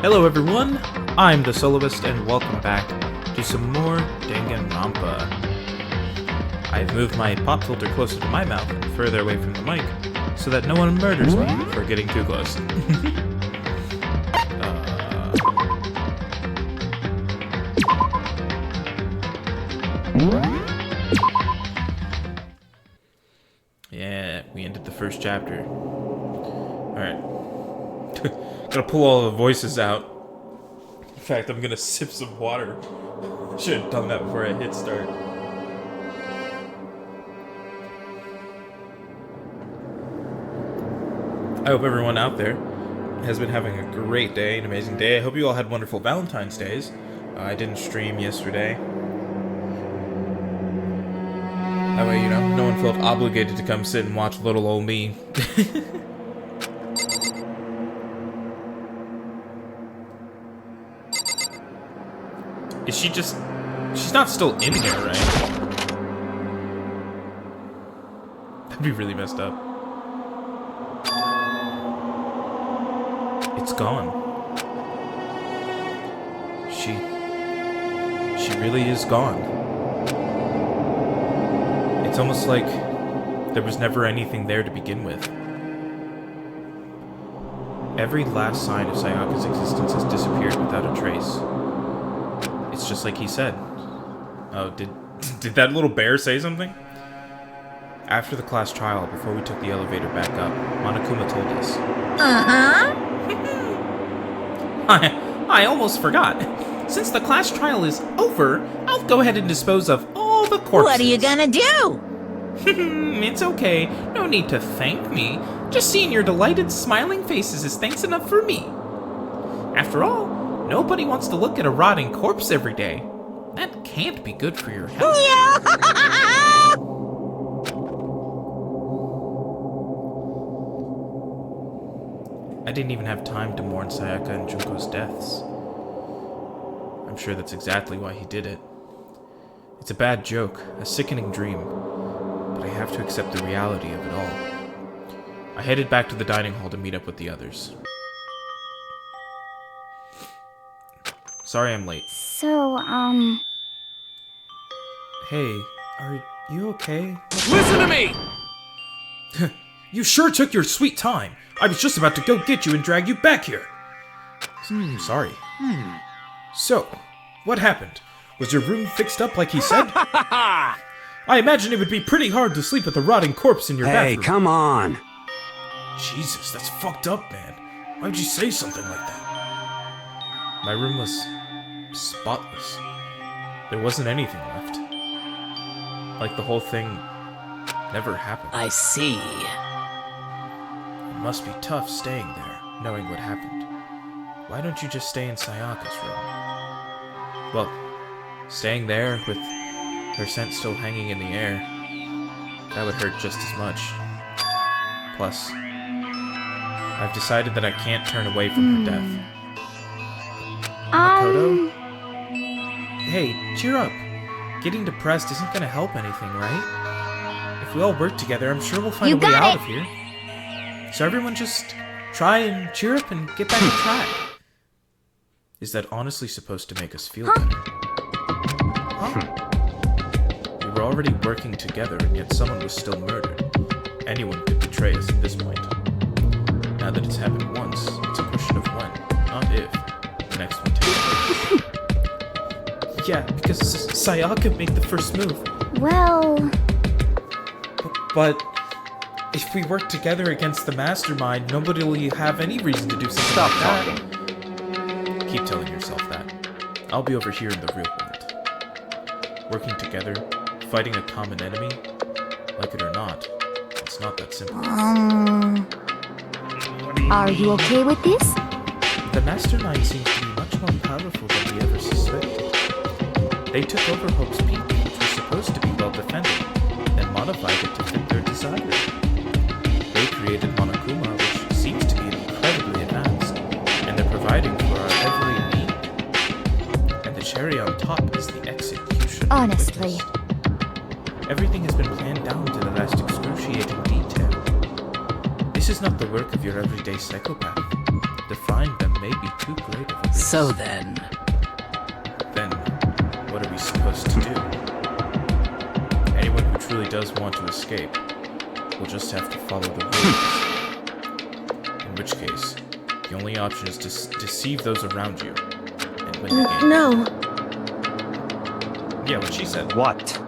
Hello everyone, I'm the Soloist and welcome back to some more Danganronpa. I've moved my pop filter closer to my mouth and further away from the mic so that no one murders me for getting too close. Yeah, we ended the first chapter. Alright. Gotta pull all the voices out. In fact, I'm gonna sip some water. Should have done that before I hit start. I hope everyone out there has been having a great day, an amazing day. I hope you all had wonderful Valentine's Days. I didn't stream yesterday. That way, you know, no one felt obligated to come sit and watch little old me. Is she just... She's not still in here, right? That'd be really messed up. It's gone. She really is gone. It's almost like there was never anything there to begin with. Every last sign of Sayaka's existence has disappeared without a trace. It's just like he said. Oh, did that little bear say something? After the class trial, before we took the elevator back up, Monokuma told us. I almost forgot. Since the class trial is over, I'll go ahead and dispose of all the corpses. What are you gonna do? It's okay. No need to thank me. Just seeing your delighted, smiling faces is thanks enough for me. After all, nobody wants to look at a rotting corpse every day. That can't be good for your health. I didn't even have time to mourn Sayaka and Junko's deaths. I'm sure that's exactly why he did it. It's a bad joke, a sickening dream, but I have to accept the reality of it all. I headed back to the dining hall to meet up with the others. Sorry I'm late. So, Hey, are you okay? Listen to me! You sure took your sweet time. I was just about to go get you and drag you back here. Sorry. So, what happened? Was your room fixed up like he said? I imagine it would be pretty hard to sleep with a rotting corpse in your bathroom. Hey, come on! Jesus, that's fucked up, man. Why'd you say something like that? My room was spotless. There wasn't anything left. Like the whole thing never happened. I see. It must be tough staying there, knowing what happened. Why don't you just stay in Sayaka's room? Well, staying there with her scent still hanging in the air, that would hurt just as much. Plus, I've decided that I can't turn away from her death. Makoto? Hey, cheer up. Getting depressed isn't gonna help anything, right? If we all work together, I'm sure we'll find a way out of here. So everyone just try and cheer up and get back on track. Is that honestly supposed to make us feel better? Huh? We were already working together, and yet someone was still murdered. Anyone could betray us at this point. Now that it's happened once, it's a question of when, not if, the next one takes place. Yeah, because Sayaka made the first move. well, But if we work together against the mastermind, nobody will have any reason to do something Stop like talking. that. Keep telling yourself that. I'll be over here in the real world. Working together, fighting a common enemy, like it or not, it's not that simple. are you okay with this? The mastermind seems to be much more powerful than we ever suspected. They took over Hope's Peak, which was supposed to be well defended, and modified it to fit their desire. They created Monokuma, which seems to be incredibly advanced, and they're providing for our every need. And the cherry on top is the execution. we Honestly. witnessed. Everything has been planned down to the last excruciating detail. This is not the work of your everyday psychopath. define them may be too great of a risk. So then... Then, what are we supposed to do? Anyone who truly does want to escape will just have to follow the rules. In which case, the only option is to deceive those around you and win the game. No. Yeah, what she said. What?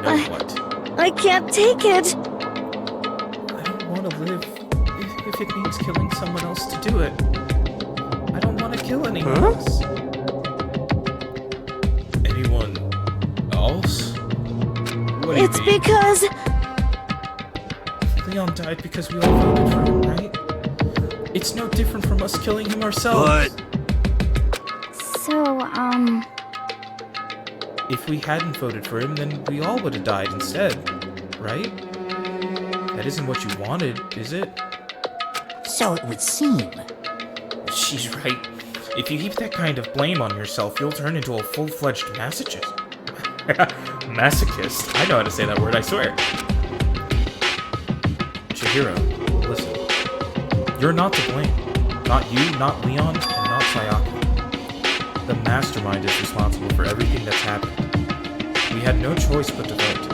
No, what? I can't take it. I don't want to live if it means killing someone else to do it. I don't want to kill anyone else. Anyone else? What do you It's mean? because... Leon died because we all voted for him, right? It's no different from us killing him ourselves. But... So, If we hadn't voted for him, then we all would have died instead, right? That isn't what you wanted, is it? So it would seem. She's right. If you heap that kind of blame on yourself, you'll turn into a full-fledged masochist. Masochist? I know how to say that word, I swear. Chihiro, listen. You're not to blame. Not you, not Leon, and not Sayaka. The mastermind is responsible for everything that's happened. We had no choice but to vote.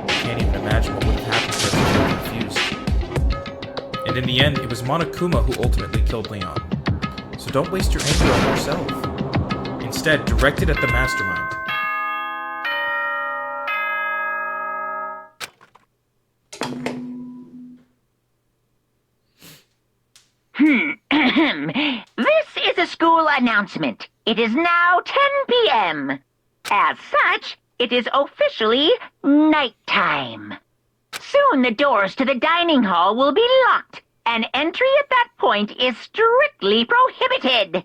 I can't even imagine what would have happened to us if we refused. And in the end, it was Monokuma who ultimately killed Leon. So don't waste your anger on yourself. Instead, direct it at the mastermind. This is a school announcement. It is now 10 p.m. As such, it is officially nighttime. Soon the doors to the dining hall will be locked, and entry at that point is strictly prohibited.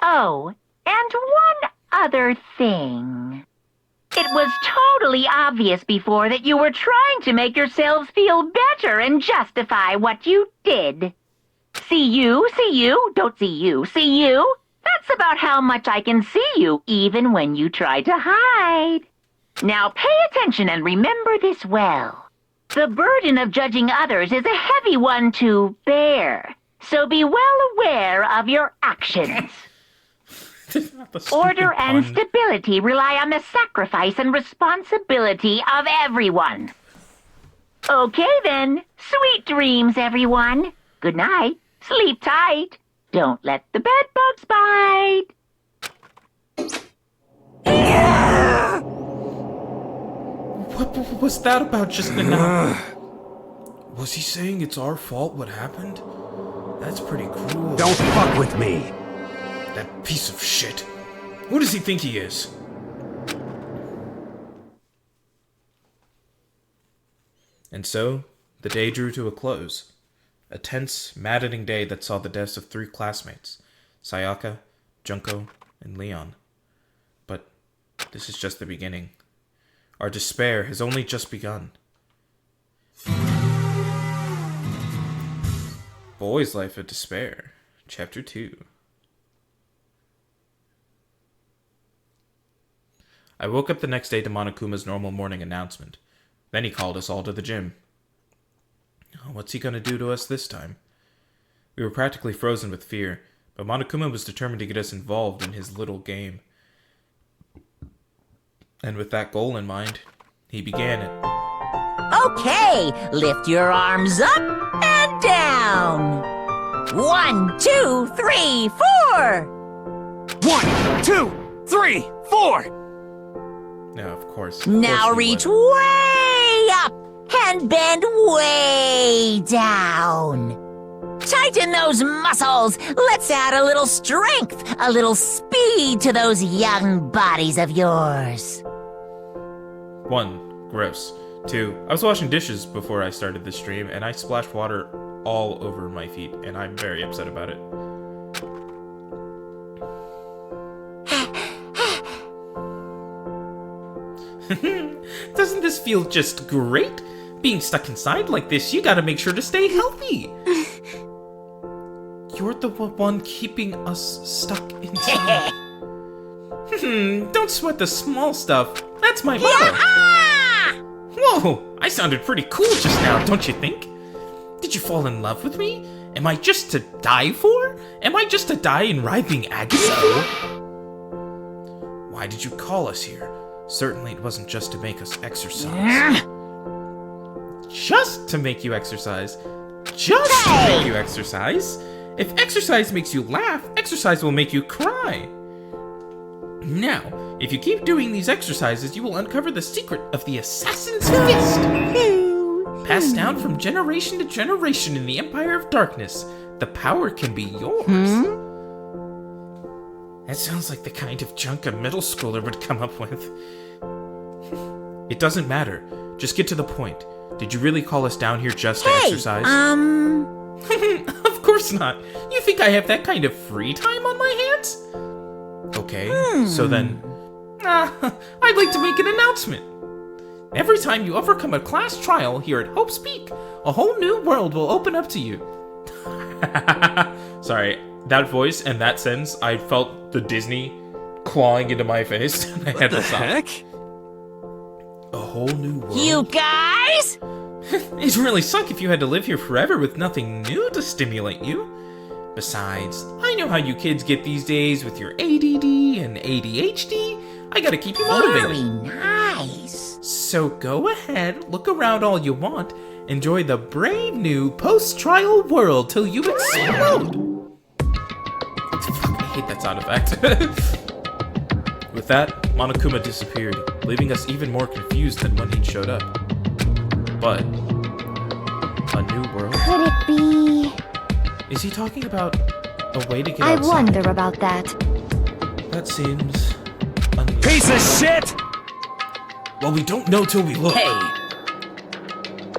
Oh, and one other thing. It was totally obvious before that you were trying to make yourselves feel better and justify what you did. See you, don't see you, see you. That's about how much I can see you, even when you try to hide. Now pay attention and remember this well. The burden of judging others is a heavy one to bear, so be well aware of your actions. Order and stability rely on the sacrifice and responsibility of everyone. Okay then, sweet dreams, everyone. Good night. Sleep tight. Don't let the bed bugs bite. What was that about just now? Was he saying it's our fault what happened? That's pretty cruel. Don't fuck with me! That piece of shit. Who does he think he is? And so, the day drew to a close. A tense, maddening day that saw the deaths of 3 classmates, Sayaka, Junko, and Leon. But this is just the beginning. Our despair has only just begun. Boy's Life of Despair, Chapter 2. I woke up the next day to Monokuma's normal morning announcement. Then he called us all to the gym. What's he gonna do to us this time? We were practically frozen with fear, but Monokuma was determined to get us involved in his little game. And with that goal in mind, he began it. Okay, lift your arms up and down. 1, 2, 3, 4. 1, 2, 3, 4! Now, of course. Now we reach would. way up and bend way down. Tighten those muscles. Let's add a little strength, a little speed to those young bodies of yours. 1. Gross. 2. I was washing dishes before I started this stream, and I splashed water all over my feet, and I'm very upset about it. Doesn't this feel just great? Being stuck inside like this, you gotta make sure to stay healthy. You're the one keeping us stuck inside. Don't sweat the small stuff. That's my motto. Whoa, I sounded pretty cool just now, don't you think? Did you fall in love with me? Am I just to die for? Am I just to die in writhing agony for? Why did you call us here? Certainly it wasn't just to make us exercise. Just to make you exercise. Just to make you exercise. If exercise makes you laugh, exercise will make you cry. Now, if you keep doing these exercises, you will uncover the secret of the Assassin's Fist. Passed down from generation to generation in the Empire of Darkness, the power can be yours. That sounds like the kind of junk a middle schooler would come up with. It doesn't matter. Just get to the point. Did you really call us down here just to exercise? Of course not. You think I have that kind of free time on my hands? Okay, so then... I'd like to make an announcement. Every time you overcome a class trial here at Hope's Peak, a whole new world will open up to you. Sorry, that voice and that sentence, I felt the Disney clawing into my face. I had to stop. Heck? A whole new world? You guys? It'd really suck if you had to live here forever with nothing new to stimulate you. Besides, I know how you kids get these days with your ADD and ADHD. I gotta keep you motivated. Very nice. So go ahead, look around all you want, enjoy the brave new post-trial world till you explode. Fuck, I hate that sound effect. With that, Monokuma disappeared, leaving us even more confused than when he showed up. But a new world? Could it be? Is he talking about a way to get I outside? wonder about that. That seems unusual. Piece of shit! Well, we don't know till we look. Hey,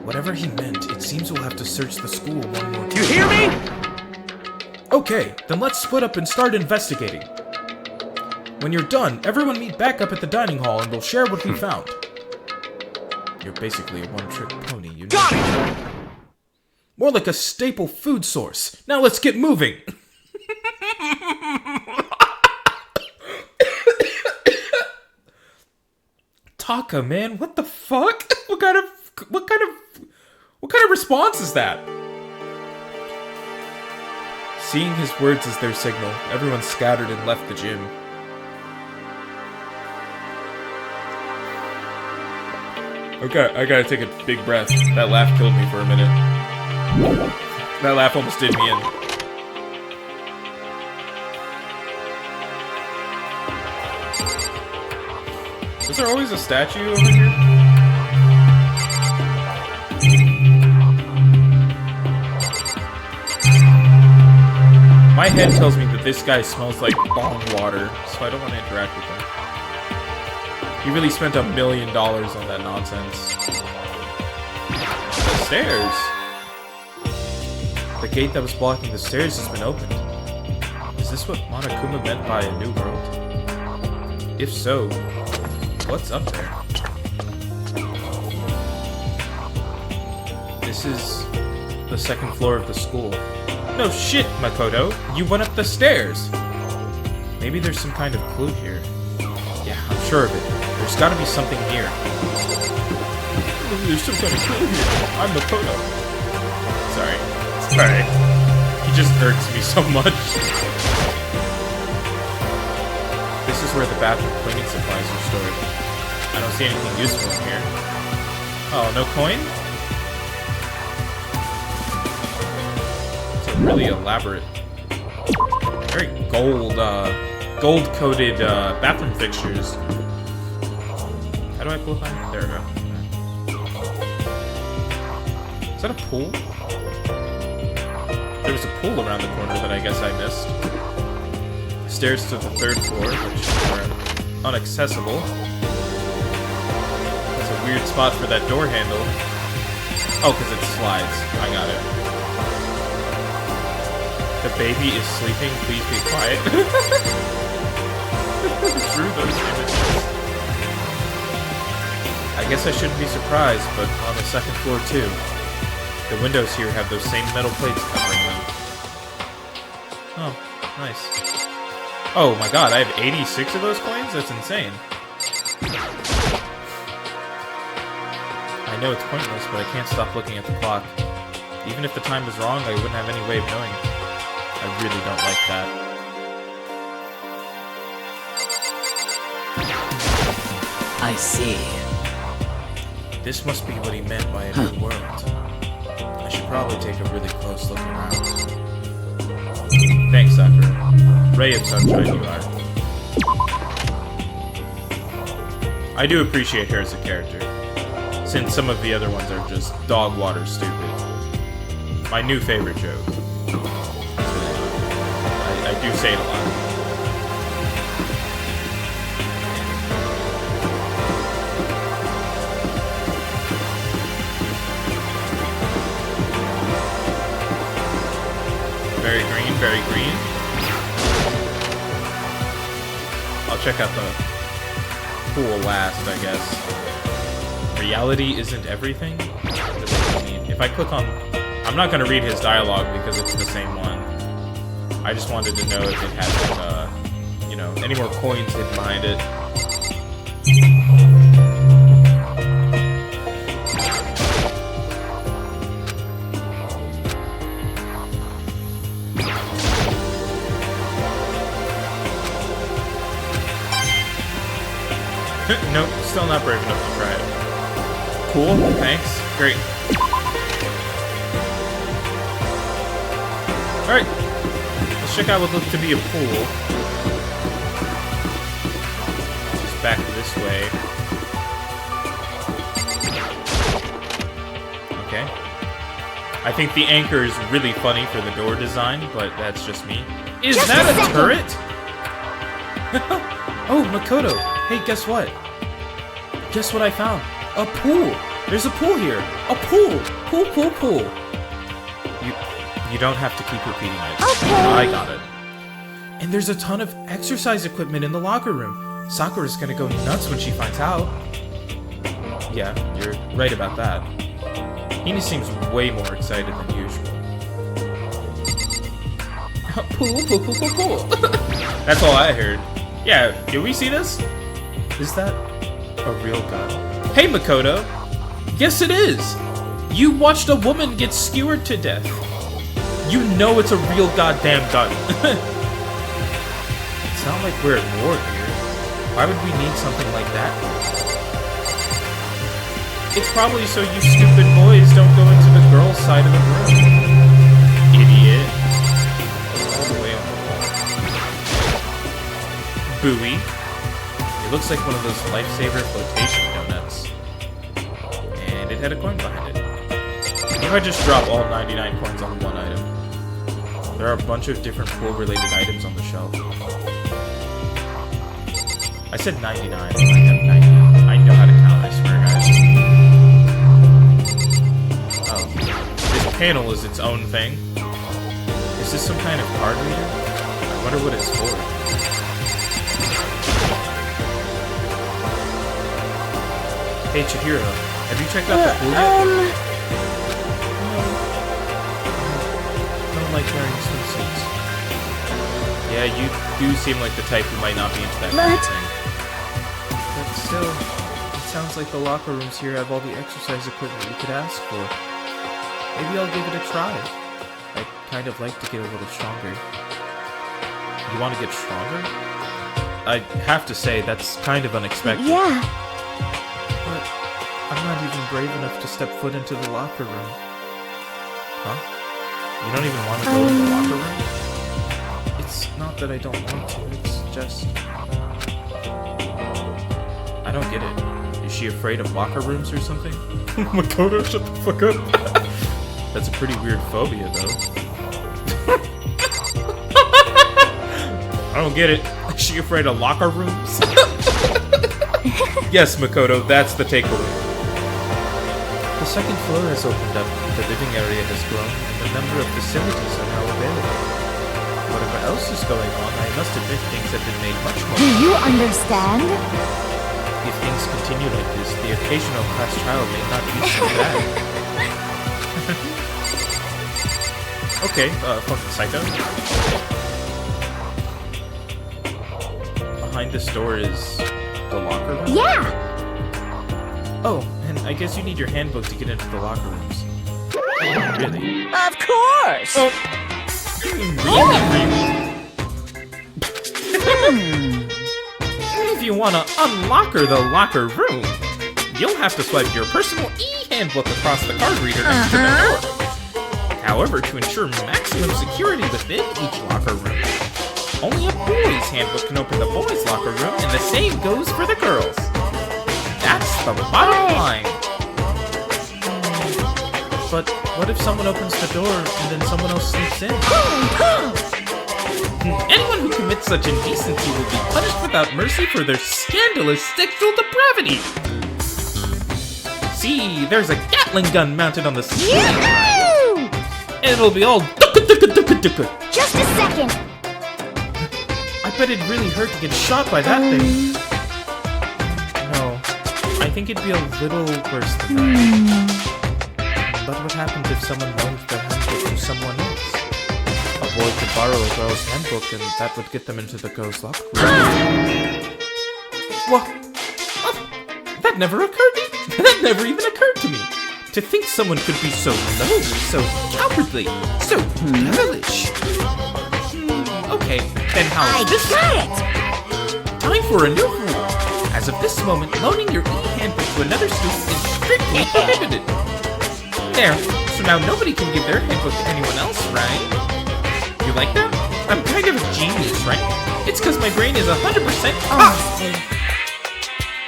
Whatever he meant, it seems we'll have to search the school one more time. You hear me? Okay, then let's split up and start investigating. When you're done, everyone meet back up at the dining hall and we'll share what we found. You're basically a one-trick pony, you know. Got it! More like a staple food source. Now let's get moving. Taka, man, what the fuck? What kind of response is that? Seeing his words as their signal, everyone scattered and left the gym. Okay, I gotta take a big breath. That laugh killed me for a minute. That laugh almost did me in. Is there always a statue over here? My head tells me that this guy smells like bong water, so I don't want to interact with him. He really spent $1 million on that nonsense. The stairs. The gate that was blocking the stairs has been opened. Is this what Monokuma meant by a new world? If so, what's up there? This is the second floor of the school. No shit, Makoto. You went up the stairs. Maybe there's some kind of clue here. Yeah, I'm sure of it. There's gotta be something here. There's some kind of clue here. I'm Makoto. Sorry. He just irks me so much. This is where the bathroom cleaning supplies are stored. I don't see anything useful in here. Oh, no coin? It's a really elaborate, very gold-coated bathroom fixtures. How do I pull it back? There we go. Is that a pool? There was a pool around the corner that I guess I missed. Stairs to the third floor, which are inaccessible. That's a weird spot for that door handle. Oh, because it slides. I got it. The baby is sleeping. Please be quiet. Through those images. I guess I shouldn't be surprised, but on the second floor too. The windows here have those same metal plates covering them. Oh, nice. Oh my god, I have 86 of those coins? That's insane. I know it's pointless, but I can't stop looking at the clock. Even if the time was wrong, I wouldn't have any way of knowing. I really don't like that. I see. This must be what he meant by a new world. I should probably take a really close look around. Thanks, Sakura. Ray of sunshine you are. I do appreciate her as a character, since some of the other ones are just dog water stupid. My new favorite joke. I do say it a lot. Very green, very green. I'll check out the pool last, I guess. Reality isn't everything? What does that mean? If I click on... I'm not gonna read his dialogue because it's the same one. I just wanted to know if it had, like, you know, any more coins hidden behind it. Nope, still not brave enough to try it. Cool, thanks. Great. Alright, let's check out what looks to be a pool. Just back this way. Okay. I think the anchor is really funny for the door design, but that's just me. Is Just that a a second. turret? Oh, Makoto. Hey, guess what? Guess what I found? A pool. There's a pool here. A pool. Pool, pool, pool. You don't have to keep repeating it. Okay. I got it. And there's a ton of exercise equipment in the locker room. Sakura's gonna go nuts when she finds out. Yeah, you're right about that. Hina seems way more excited than usual. Pool, pool, pool, pool, pool. That's all I heard. Yeah, can we see this? Is that a real gun? Hey, Makoto! Yes, it is! You watched a woman get skewered to death. You know it's a real goddamn gun. It's not like we're at war here. Why would we need something like that? It's probably so you stupid boys don't go into the girls' side of the room. Idiot. All the way on the wall. Buoy. It looks like one of those lifesaver flotation donuts. And it had a coin behind it. What if I just drop all 99 coins on one item? There are a bunch of different pool-related items on the shelf. I said 99. I have 90. I know how to count, I swear, guys. Oh. This panel is its own thing. Is this some kind of card reader? I wonder what it's for. Hey, Chihiro, have you checked out the pool yet? I don't like wearing swimsuits. Yeah, you do seem like the type who might not be into that kind of thing. But still, it sounds like the locker rooms here have all the exercise equipment you could ask for. Maybe I'll give it a try. I'd kind of like to get a little stronger. You want to get stronger? I have to say, that's kind of unexpected. Yeah. But I'm not even brave enough to step foot into the locker room. Huh? You don't even want to go in the locker room? It's not that I don't want to, it's just... I don't get it. Is she afraid of locker rooms or something? Makoto, shut the fuck up. That's a pretty weird phobia, though. I don't get it. Is she afraid of locker rooms? Yes, Makoto, that's the takeaway. The second floor has opened up, the living area has grown, and a number of facilities are now available. Whatever else is going on, I must admit things have been made much more... Do you understand? If things continue like this, the occasional class trial may not be so bad. Okay, fucking psycho. Behind this door is the locker room? Yeah. Oh, and I guess you need your handbook to get into the locker rooms. Really? Of course! Oh, really? If you want to unlocker the locker room, you'll have to swipe your personal e-handbook across the card reader next to the door. However, to ensure maximum security within each locker room, only a boy's handbook can open the boys' locker room, and the same goes for the girls. That's the bottom line. But what if someone opens the door and then someone else sneaks in? Anyone who commits such indecency will be punished without mercy for their scandalous sexual depravity. See, there's a Gatling gun mounted on the ceiling. Yahoo! And it'll be all dukka-dukka-dukka-dukka. Just a second. I bet it'd really hurt to get shot by that thing. No, I think it'd be a little worse than that. But what happens if someone loans their handbook to someone else? A boy could borrow a girl's handbook and that would get them into the girl's locker room. What? That never occurred to me. That never even occurred to me. To think someone could be so low, so cowardly, so devilish. Okay, then how's this? Got it. Time for a new rule. As of this moment, loaning your e-handbook to another student is strictly prohibited. There, so now nobody can give their handbook to anyone else, right? You like that? I'm kind of a genius, right? It's because my brain is 100% Honestly.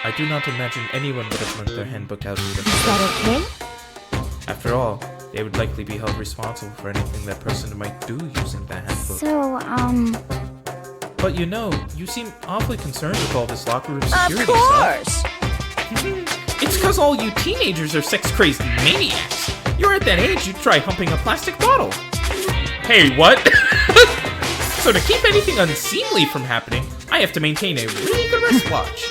I do not imagine anyone would have lent their handbook out either. Is that okay? After all, they would likely be held responsible for anything that person might do using that handbook. So, But you know, you seem awfully concerned with all this locker room Of security stuff. course! It's because all you teenagers are sex-crazed maniacs. You're at that age you'd try humping a plastic bottle. Hey, what? So to keep anything unseemly from happening, I have to maintain a really good wristwatch.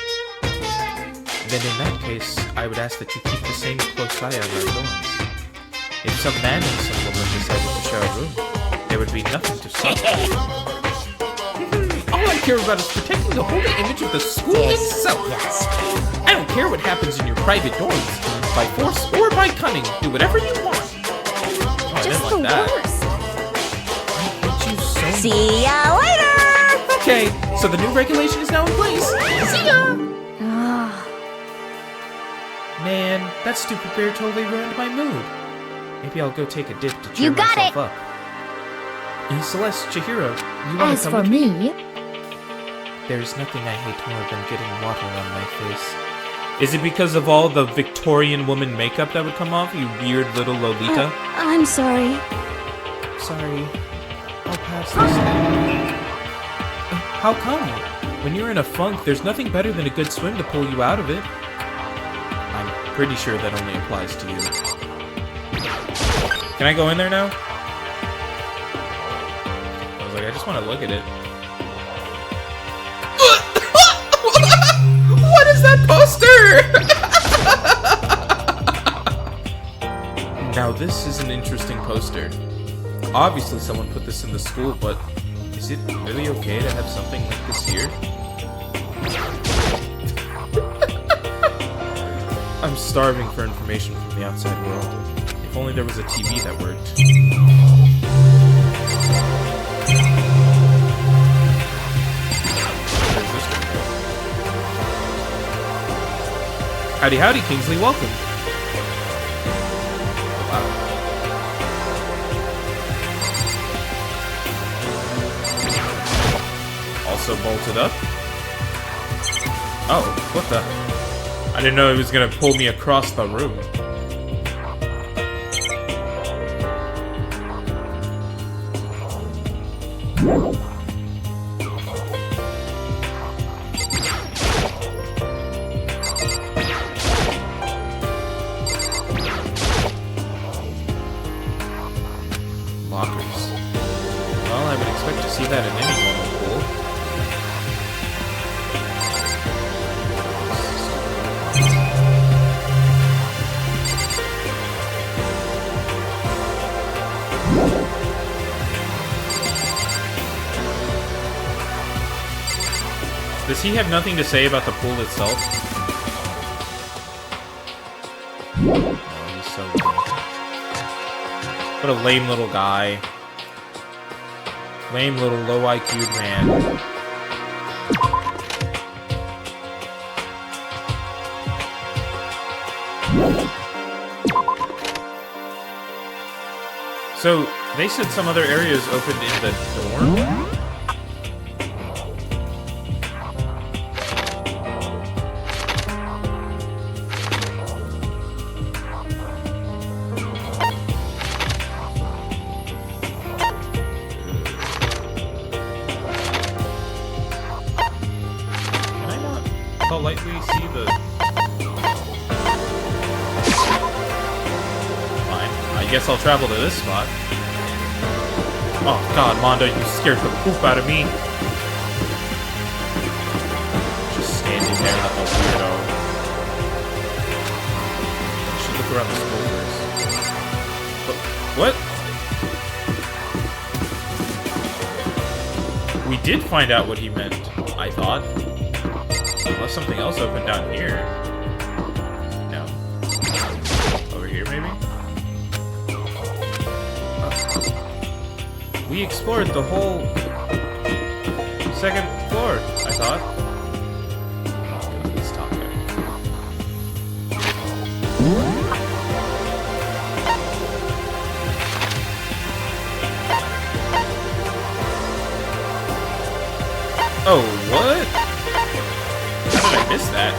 Then in that case, I would ask that you keep the same close eye on our dorms. If some man and some woman decided to share a room, there would be nothing to stop them. All I care about is protecting the holy image of the school itself. Yes. I don't care what happens in your private dorms. By force or by cunning, do whatever you want. Oh, I just didn't the like that. worst. I hate you so much. See ya later! Okay, so the new regulation is now in place. See ya! Ah, Man, that stupid bear totally ruined my mood. Maybe I'll go take a dip to cheer You got myself it. up. Hey, Celeste, Chihiro, you want as to for come with me? me, There's nothing I hate more than getting water on my face. Is it because of all the Victorian woman makeup that would come off, you weird little Lolita? I'm sorry. Sorry. I'll pass this time. How come? When you're in a funk, there's nothing better than a good swim to pull you out of it. I'm pretty sure that only applies to you. Can I go in there now? I was like, I just want to look at it. What is that poster? Now this is an interesting poster. Obviously someone put this in the school, but is it really okay to have something like this here? I'm starving for information from the outside world. If only there was a TV that worked. Where's this one? Howdy, howdy, Kingsley, welcome. Wow. Also bolted up. Oh, what the? I didn't know he was gonna pull me across the room. Lockers. Well, I would expect to see that in any normal pool. Does he have nothing to say about the pool itself? Oh, he's so good. What a lame little guy. Lame little low IQ'd man. So, they said some other areas opened in the dorm? Can I not politely see the... I guess I'll travel to this spot. Oh god, Mondo, you scared the poop out of me. Just standing there like a weirdo. I should look around the school first. What? We did find out what he meant, I thought. Unless something else opened down here. No. Over here, maybe? We explored the whole second floor, I thought. Oh god, this taco. Oh, what? How did I miss that?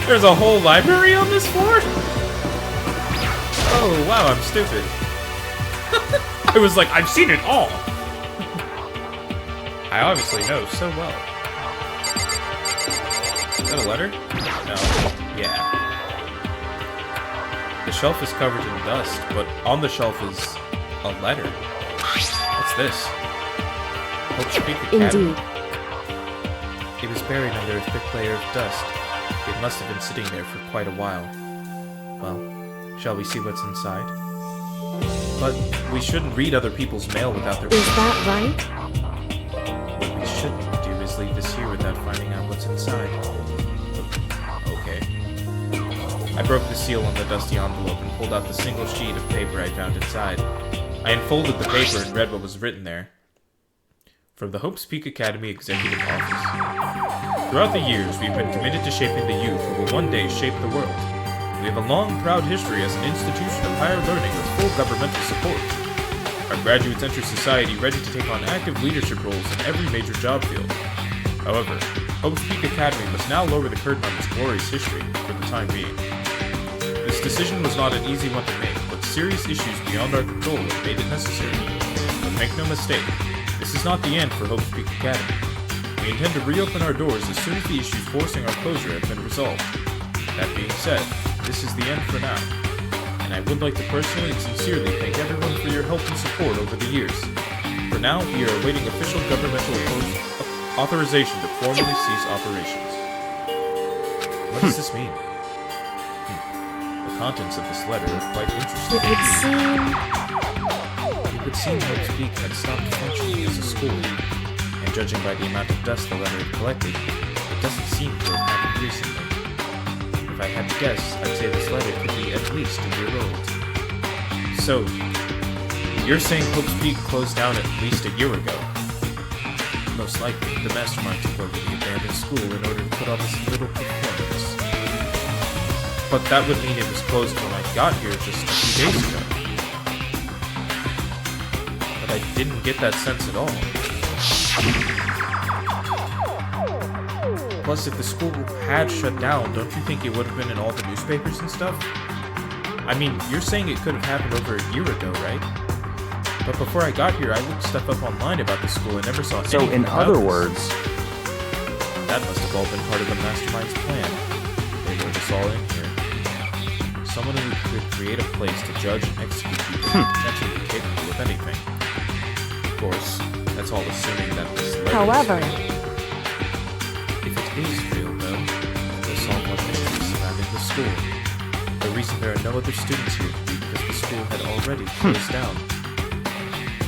There's a whole library on this floor? Oh, wow, I'm stupid. I was like, I've seen it all! I obviously know so well. Is that a letter? No. Yeah. The shelf is covered in dust, but on the shelf is a letter. What's this? Hope's Peak Academy. Indeed. It was buried under a thick layer of dust. It must have been sitting there for quite a while. Well, shall we see what's inside? But we shouldn't read other people's mail without their Is that right? What we shouldn't do is leave this here without finding out what's inside. Okay. I broke the seal on the dusty envelope and pulled out the single sheet of paper I found inside. I unfolded the paper and read what was written there. From the Hope's Peak Academy Executive Office. Throughout the years, we've been committed to shaping the youth who will one day shape the world. We have a long, proud history as an institution of higher learning with full governmental support. Our graduates enter society ready to take on active leadership roles in every major job field. However, Hope's Peak Academy must now lower the curtain on its glorious history for the time being. This decision was not an easy one to make, but serious issues beyond our control have made it necessary. But make no mistake, this is not the end for Hope's Peak Academy. We intend to reopen our doors as soon as the issues forcing our closure have been resolved. That being said, this is the end for now, and I would like to personally and sincerely thank everyone for your help and support over the years. For now, we are awaiting official governmental authorization to formally cease operations. What does this mean? The contents of this letter are quite interesting. It would seem Hope's Peak had stopped functioning as a school, and judging by the amount of dust the letter had collected, it doesn't seem to have happened recently. If I had to guess, I'd say this letter could be at least a year old. So, you're saying Hope's Peak closed down at least a year ago? Most likely, the mastermind took over the abandoned school in order to put on this little performance. But that would mean it was closed when I got here just a few days ago. But I didn't get that sense at all. Plus, if the school had shut down, don't you think it would have been in all the newspapers and stuff? I mean, you're saying it could have happened over a year ago, right? But before I got here, I looked stuff up online about the school and never saw anything So, in about other this. words, That must have all been part of the mastermind's plan. They lured us all in here. Someone who could create a place to judge and execute people potentially capable of anything. Of course, that's all assuming that this letter is However, real. If it is real, though, it will solve one mystery surrounding the school. The reason there are no other students here could be because the school had already closed down.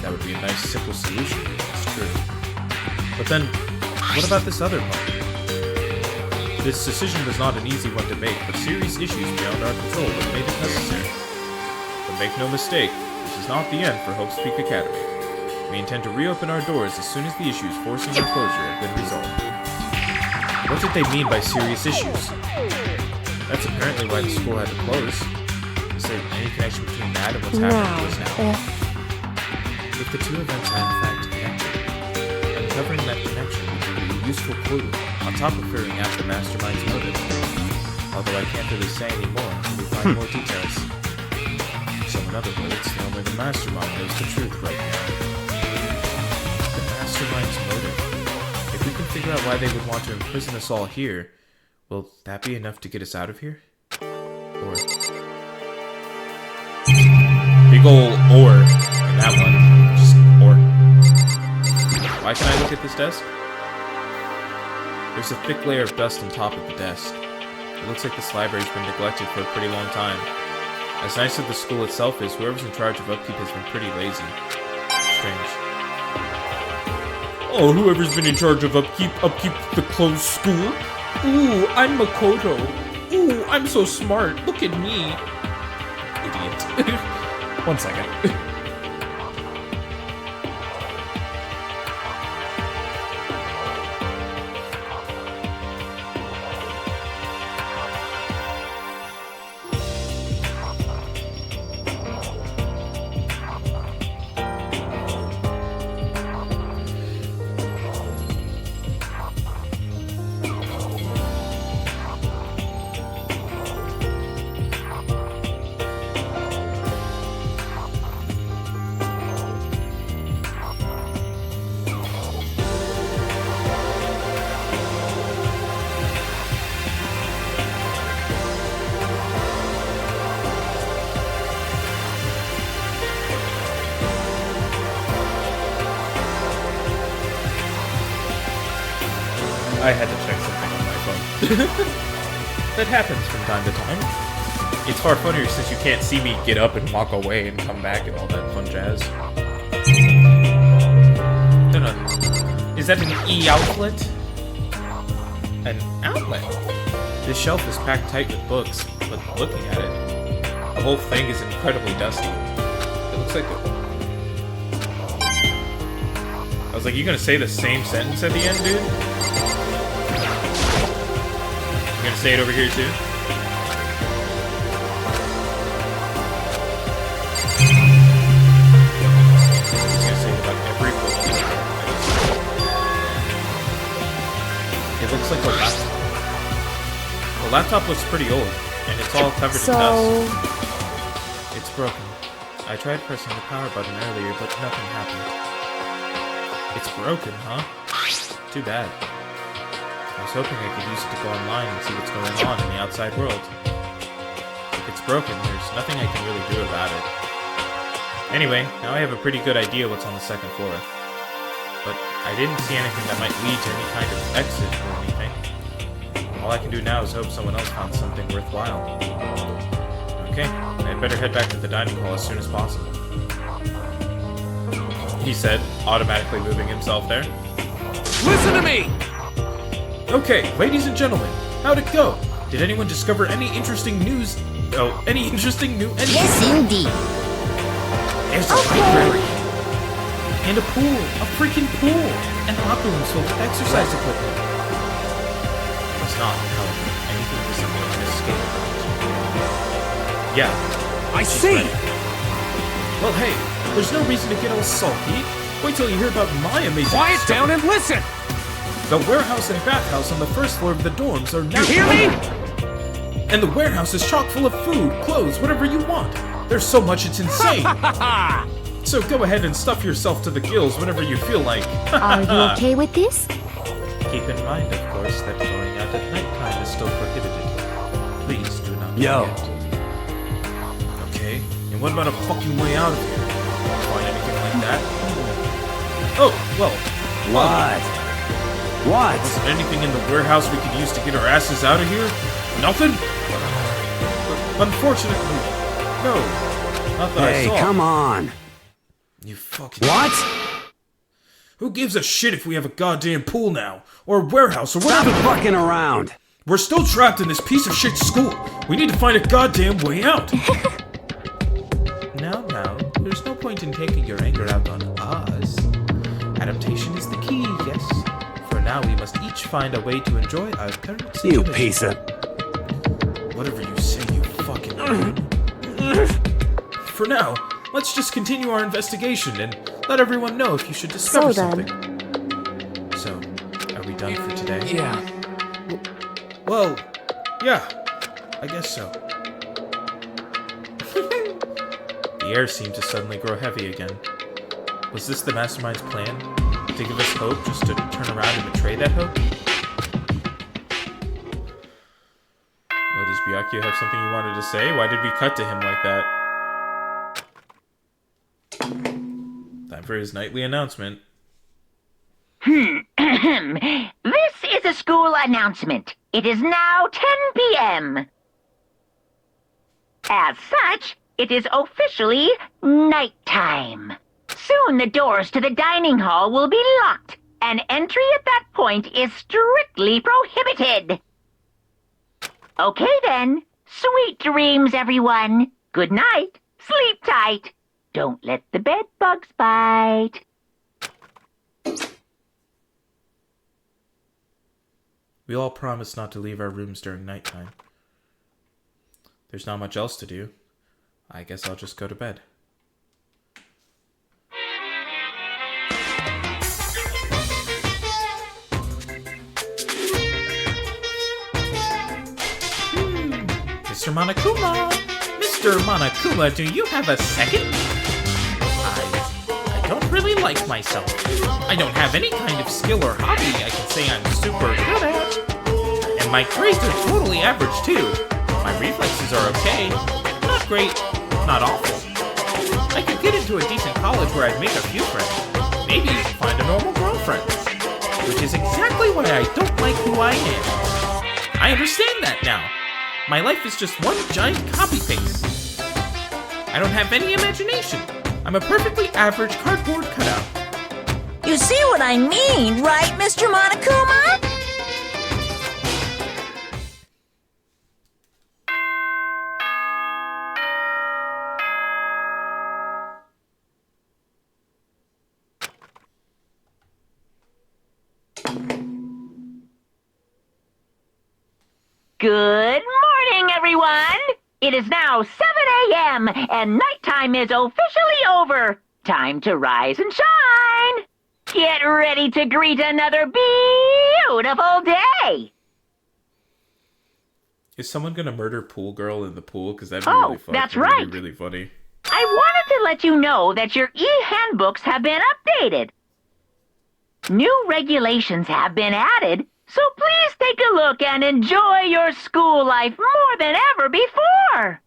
That would be a nice, simple solution, it's true. But then, what about this other part? This decision was not an easy one to make, but serious issues beyond our control have made it necessary. make no mistake, this is not the end for Hope's Peak Academy. We intend to reopen our doors as soon as the issues forcing our closure have been resolved. What did they mean by serious issues? That's apparently why the school had to close. Is there any connection between that and what's happening to us now? If the two events are in fact connected, uncovering that connection would be a useful clue, on top of figuring out the mastermind's motive. Although I can't really say any more until we find more details. So in other words, only the mastermind knows the truth right now. The mastermind's motive. If we can figure out why they would want to imprison us all here, will that be enough to get us out of here? Or... big ol' or in that one. Just or. Why can I look at this desk? There's a thick layer of dust on top of the desk. It looks like this library's been neglected for a pretty long time. As nice as the school itself is, whoever's in charge of upkeep has been pretty lazy. Strange. Oh, whoever's been in charge of upkeep the closed school? Ooh, I'm Makoto. Ooh, I'm so smart. Look at me. Idiot. 1 second. I had to check something on my phone. That happens from time to time. It's far funnier since you can't see me get up and walk away and come back and all that fun jazz. No. Is that an E-outlet? An outlet? This shelf is packed tight with books, but looking at it, the whole thing is incredibly dusty. It looks like I was like, you gonna say the same sentence at the end, dude? You gonna say it over here too? He's gonna say it about every book. It looks like a laptop. The laptop looks pretty old, and it's all covered in dust. It's broken. I tried pressing the power button earlier, but nothing happened. It's broken, huh? Too bad. I was hoping I could use it to go online and see what's going on in the outside world. If it's broken, there's nothing I can really do about it. Anyway, now I have a pretty good idea what's on the second floor. But I didn't see anything that might lead to any kind of exit or anything. All I can do now is hope someone else found something worthwhile. Okay, I'd better head back to the dining hall as soon as possible. He said, automatically moving himself there. Listen to me! Okay, ladies and gentlemen, how'd it go? Did anyone discover any interesting news? Oh, any interesting new... Yes, indeed. There's a library. And a pool. A freaking pool. And locker rooms filled with exercise equipment. It was not, however, anything resembling an escape route. Yeah. I see! Ready. Well, hey, there's no reason to get all sulky. Wait till you hear about my amazing Quiet discovery. down and listen! The warehouse and bathhouse on the first floor of the dorms are now... You hear me? And the warehouse is chock full of food, clothes, whatever you want. There's so much it's insane. So go ahead and stuff yourself to the gills whenever you feel like. Are you okay with this? Keep in mind, of course, that going out at nighttime is still prohibited. Please do not Yo. forget. Okay, and what about a fucking way out of here? Find anything like that? Oh, well. What? What? Wasn't anything in the warehouse we could use to get our asses out of here? Nothing? Unfortunately, no. Not that I Hey, saw. come on. You fucking... What? Who gives a shit if we have a goddamn pool now? Or a warehouse or Stop whatever? fucking around. We're still trapped in this piece of shit school. We need to find a goddamn way out. now, there's no point in taking your anger out on us. Adaptation is the key, yes. For now, we must each find a way to enjoy our current You situation. piece of... Whatever you say, you fucking... For now, let's just continue our investigation and let everyone know if you should discover So something. So, are we done for today? Yeah. Well, yeah, I guess so. The air seemed to suddenly grow heavy again. Was this the Mastermind's plan? To give us hope just to turn around and betray that hope? Well, does Byakuya have something he wanted to say? Why did we cut to him like that? Time for his nightly announcement. This is a school announcement. It is now 10 p.m. As such, it is officially nighttime. Soon the doors to the dining hall will be locked, and entry at that point is strictly prohibited. Okay then. Sweet dreams, everyone. Good night. Sleep tight. Don't let the bed bugs bite. We all promised not to leave our rooms during nighttime. There's not much else to do. I guess I'll just go to bed. Mr. Monokuma! Mr. Monokuma, do you have a second? I don't really like myself. I don't have any kind of skill or hobby I can say I'm super good at. And my grades are totally average too. My reflexes are okay. Not great, not awful. I could get into a decent college where I'd make a few friends. Maybe even find a normal girlfriend. Which is exactly why I don't like who I am. I understand that now. My life is just one giant copy paste. I don't have any imagination. I'm a perfectly average cardboard cutout. You see what I mean, right, Mr. Monokuma? Good morning, everyone! It is now 7 a.m., and nighttime is officially over. Time to rise and shine! Get ready to greet another beautiful day! Is someone gonna murder Pool Girl in the pool? Because that'd be Oh, really fun. that's That'd right. be really funny. I wanted to let you know that your e-handbooks have been updated. New regulations have been added, so please take a look and enjoy your school life more than ever before.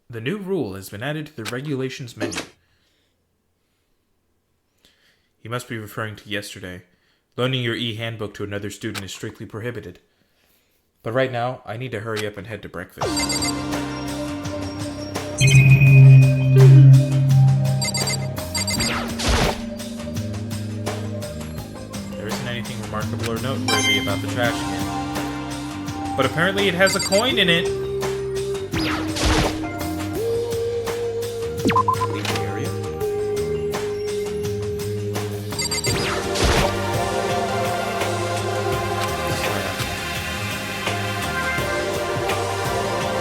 The new rule has been added to the regulations menu. He must be referring to yesterday. Loaning your e-handbook to another student is strictly prohibited. But right now, I need to hurry up and head to breakfast. There isn't anything remarkable or noteworthy about the trash can. But apparently it has a coin in it. Leave the area.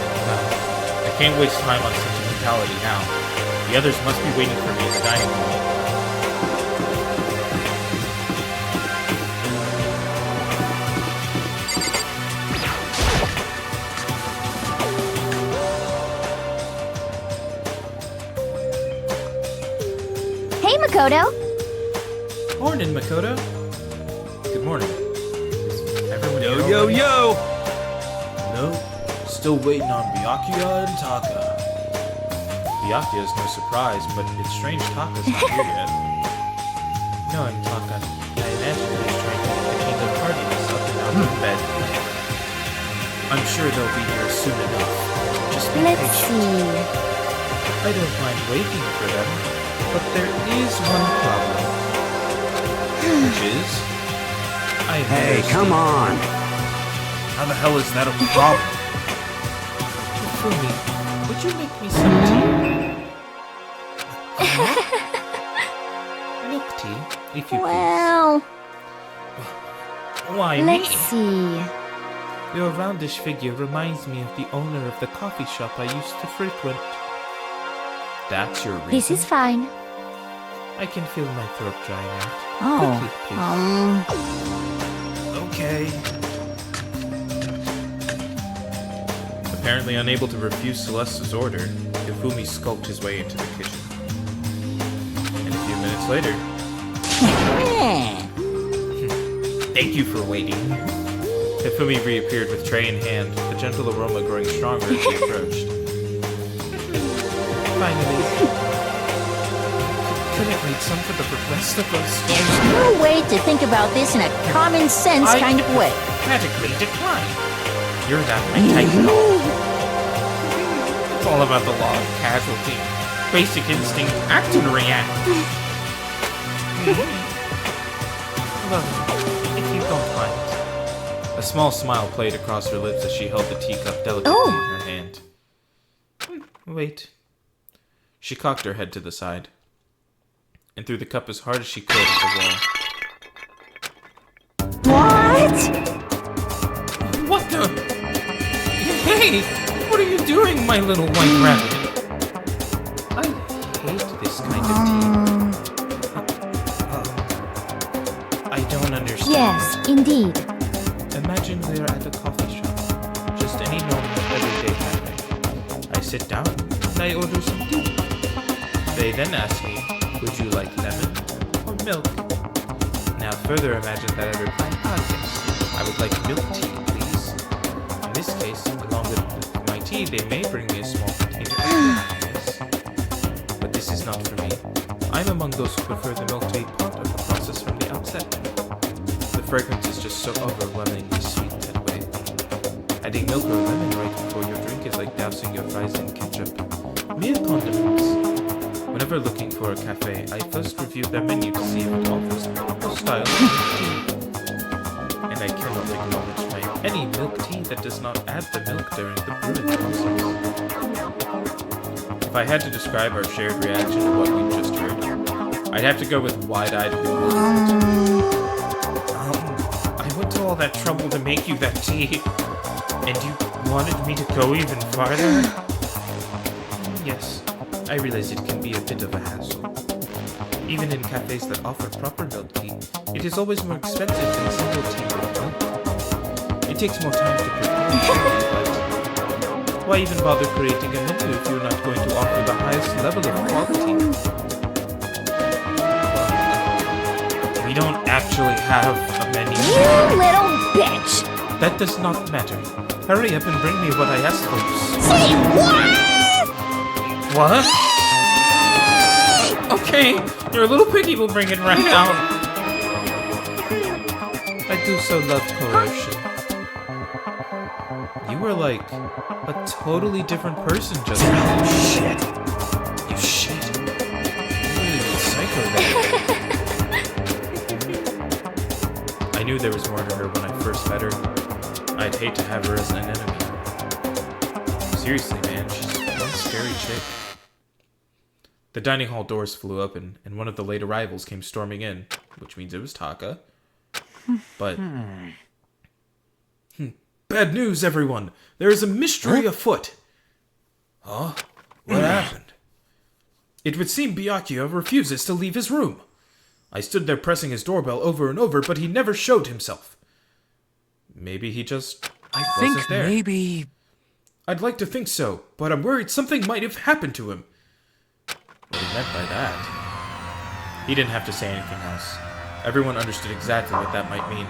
I can't waste time on sentimentality now. The others must be waiting for me in the dining hall. Hey, Makoto. Morning, Makoto. Good morning. Is everyone here Yo, already? yo! No, still waiting on Byakuya and Taka. Byakuya is no surprise, but it's strange Taka's not here yet. Knowing Taka, I imagine he's trying to get the Kingdom Parties up and out of bed. I'm sure they'll be here soon enough. Just be Let's patient. see. I don't mind waiting for them, but there is one problem. Which is... I Hey, never come sleep. on! How the hell is that a problem? Fumi, would you make me some tea? Milk tea, if you Well, please. Why let's me? see. Your roundish figure reminds me of the owner of the coffee shop I used to frequent. That's your reason? This is fine. I can feel my throat drying out. Oh, Quickly, please. Okay. Apparently unable to refuse Celeste's order, Hifumi skulked his way into the kitchen. And a few minutes later... Thank you for waiting. Hifumi reappeared with tray in hand, the gentle aroma growing stronger as he approached. Finally. Couldn't wait some for the rest of us. There's no way to think about this in a common sense kind of way. Emphatically decline. You're not my type at all. It's all about the law of casualty. Basic instinct, act and react. Look, if you don't mind. A small smile played across her lips as she held the teacup delicately in her hand. Wait. She cocked her head to the side and threw the cup as hard as she could at the wall. What? What the? Hey! What are you doing, my little white rabbit? I hate this kind of tea. I don't understand. yes, indeed. Imagine we're at a coffee shop. Just any normal, everyday cafe. I sit down and I order some tea. They then ask me, would you like lemon or milk? Now further imagine that I reply, yes, I would like milk tea, please. In this case, along with my tea, they may bring me a small container of happiness. But this is not for me. I'm among those who prefer the milk to be part of the process from the outset. The fragrance is just so overwhelmingly sweet that way. Adding milk or lemon right before your drink is like dousing your fries in ketchup. Mere condiments. Whenever looking for a cafe, I first review their menu to see if it offers a proper style of milk tea. And I cannot acknowledge any milk tea that does not add the milk during the brewing process. If I had to describe our shared reaction to what we just heard, I'd have to go with wide-eyed bewilderment. I went to all that trouble to make you that tea, and you wanted me to go even farther? Yes, I realize it can be a bit of a hassle. Even in cafes that offer proper milk tea, it is always more expensive than simple tea with milk. It takes more time to prepare, but why even bother creating a menu if you're not going to offer the highest level of quality? We don't actually have a menu. You little bitch! That does not matter. Hurry up and bring me what I asked for. Say what? What? Okay, your little piggy will bring it right out. I do so love coercion. You were like a totally different person just now. Shit. You shit. You're really a psycho there. I knew there was more to her when I first met her. I'd hate to have her as an enemy. Seriously, man, she's one scary chick. The dining hall doors flew open, and one of the late arrivals came storming in, which means it was Taka. But... Bad news, everyone! There is a mystery afoot! Huh? What happened? It would seem Byakuya refuses to leave his room. I stood there pressing his doorbell over and over, but he never showed himself. Maybe he just wasn't there. Maybe... I'd like to think so, but I'm worried something might have happened to him. What he meant by that? He didn't have to say anything else. Everyone understood exactly what that might mean.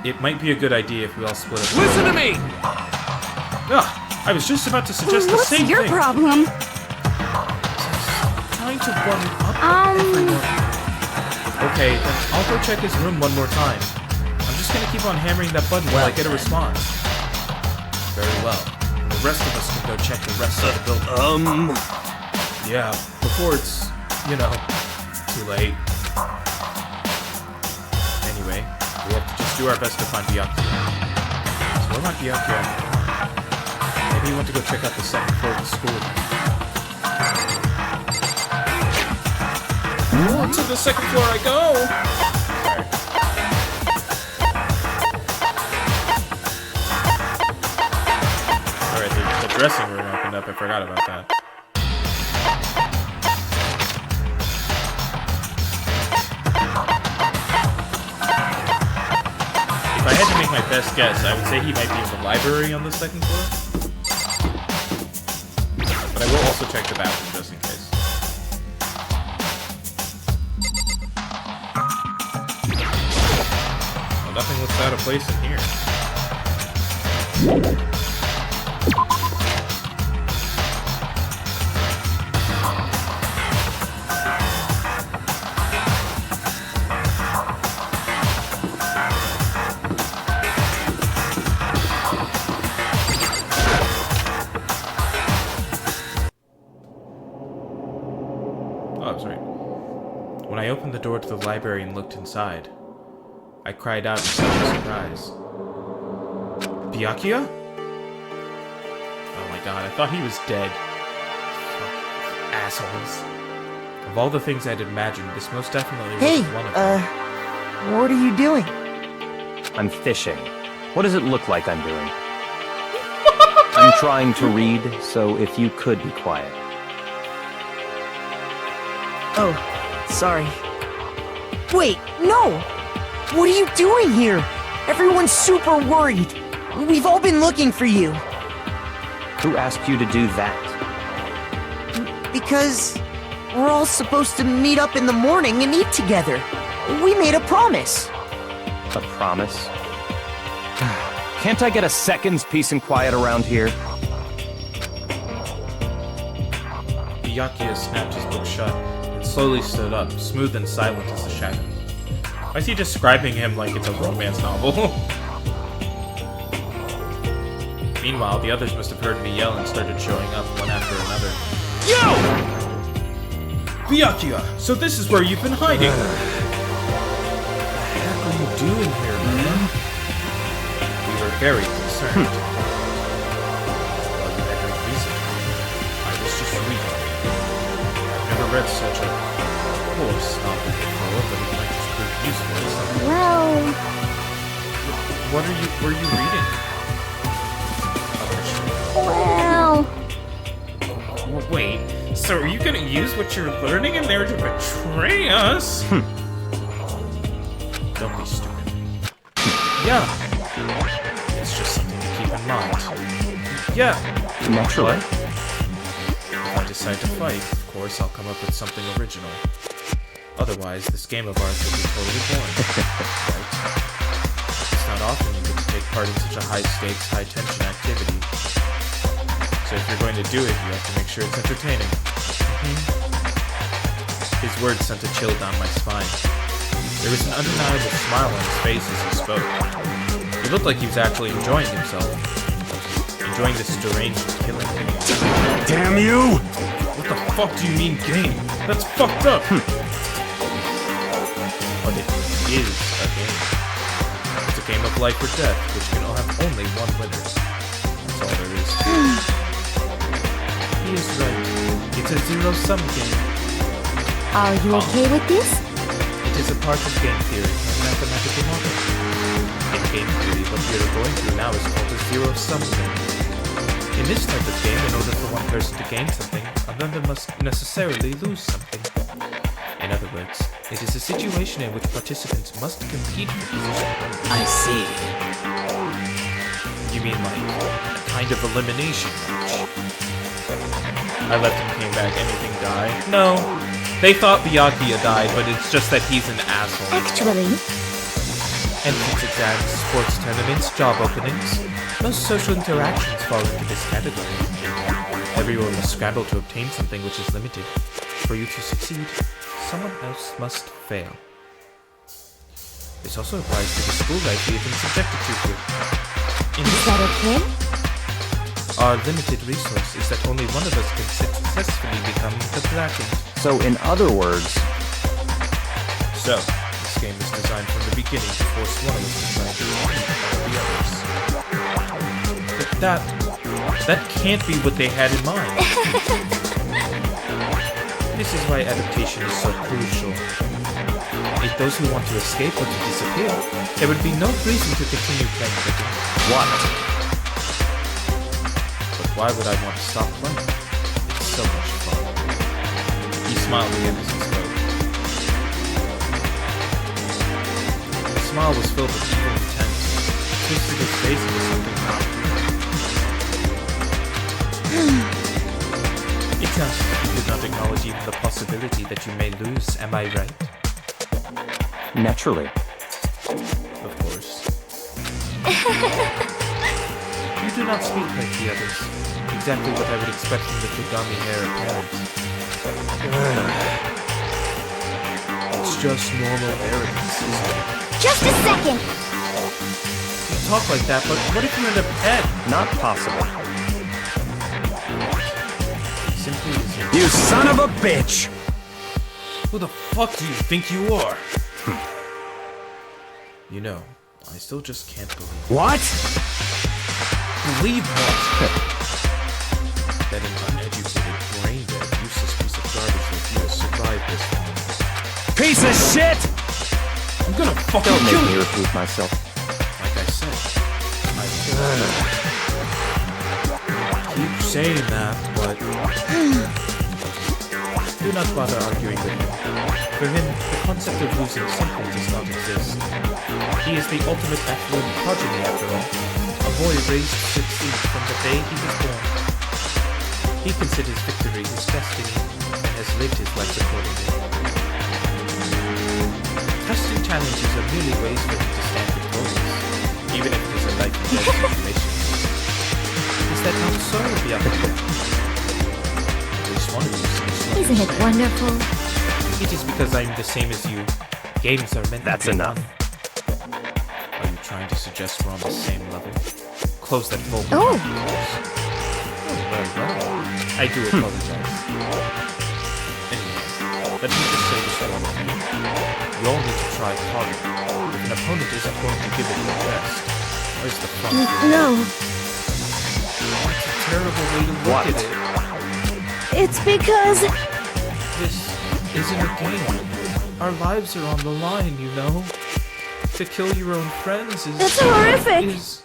It might be a good idea if we all split up. Listen to me! Ah, I was just about to suggest the What's same your thing. problem? Trying to warm up everyone. Okay, then I'll go check his room one more time. I'm just gonna keep on hammering that button until I get a response. Very well. The rest of us can go check the rest of the building. Yeah, before it's, too late. Anyway, we have to just do our best to find Byakuya. So where might Byakuya? Maybe you want to go check out the second floor of the school. Oh, to the second floor I go! Alright, the dressing room opened up. I forgot about that. If I had to make my best guess, I would say he might be in the library on the second floor. But I will also check the bathroom just in case. Well, nothing looks out of place in here. When I opened the door to the library and looked inside, I cried out in sudden surprise. Byakuya? Oh my god, I thought he was dead. Assholes. Of all the things I'd imagined, this most definitely wasn't one of them. What are you doing? I'm fishing. What does it look like I'm doing? I'm trying to read, so if you could be quiet. Oh, sorry. Wait, no! What are you doing here? Everyone's super worried. We've all been looking for you. Who asked you to do that? Because we're all supposed to meet up in the morning and eat together. We made a promise. A promise? Can't I get a second's peace and quiet around here? Byakuya snapped his book shut and slowly stood up, smooth and silent as a shadow. Why is he describing him like it's a romance novel? Meanwhile, the others must have heard me yell and started showing up one after another. Yo! Byakuya, so this is where you've been hiding. What the heck are you doing here, man? We were very concerned. Well, you had no reason. I was just reading. I've never read such a course novel before, but it might just prove useful or something. Well, Were you reading? well, Wait, so are you gonna use what you're learning in there to betray us? Don't be stupid. Yeah. It's just something to keep in mind. Yeah. Naturally. If I decide to fight, of course, I'll come up with something original. Otherwise, this game of ours will be totally boring. Right? It's not often you get to take part in such a high-stakes, high-tension activity. So if you're going to do it, you have to make sure it's entertaining. His words sent a chill down my spine. There was an undeniable smile on his face as he spoke. He looked like he was actually enjoying himself. Enjoying this deranged killing. Damn you! What the fuck do you mean game? That's fucked up! But it is a game. It's a game of life or death, which can have only one winner. That's all there is to it. He is right. It's a zero-sum game. are you okay with this? It is a part of game theory, a mathematical model. In game theory, what we are going through now is called a zero-sum game. In this type of game, in order for one person to gain something, another must necessarily lose something. In other words, it is a situation in which participants must compete for position. I see. You mean like a kind of elimination match? I left and came back, anything die? No. They thought Byakuya died, but it's just that he's an asshole. Actually, Entrance exams, sports tournaments, job openings. Most social interactions fall into this category. Everyone must scramble to obtain something which is limited. For you to succeed, someone else must fail. This also applies to the school life we have been subjected to here. In is that okay? our limited resource is that only one of us can successfully become the blackened. So, in other words, So, this game is designed from the beginning to force one of us to try to defeat all the others. But that That can't be what they had in mind. This is why adaptation is so crucial. If those who want to escape were to disappear, there would be no reason to continue playing the game. What? But why would I want to stop playing? It's so much fun. He smiled again as he spoke. The smile was filled with evil intent. He twisted his face into something not. It sounds as if you did not acknowledge even the possibility that you may lose, am I right? Naturally. Of course. You do not speak like the others. Exactly what I would expect from the Kagami heir apparent. It's just normal arrogance, isn't it? Just a second! You talk like that, but what if you end up dead? Not possible. It simply isn't. You son of a bitch! Who the fuck do you think you are? You know, I still just can't believe. What? Believe what? That an uneducated, brain-dead, useless piece of garbage like you has survived this long. Piece of shit! I'm gonna fucking Don't kill make me you! repeat myself. Like I said, I keep saying that, but do not bother arguing with him. For him, the concept of losing simply does not exist. He is the ultimate affluent progeny, after all. A boy raised to succeed from the day he was born. He considers victory his destiny and has lived his life accordingly. Testing challenges are merely ways for him to stand victorious, even if it is a life and death situation. Is that not so, Byakuya? At least one of you seems to Isn't it understand. wonderful? It is because I'm the same as you. Games are meant That's to be enough. fun. Are you trying to suggest we're on the same level? Close that vocal. Oh. Well. I do apologize. Anyway, let me just say this to all of you. You all need to try harder. If an opponent isn't going to give it their best, where's the fun? No, That's a terrible way to look What? at it. it's because... This isn't a game. Our lives are on the line, you know. To kill your own friends is... That's horrific! Is...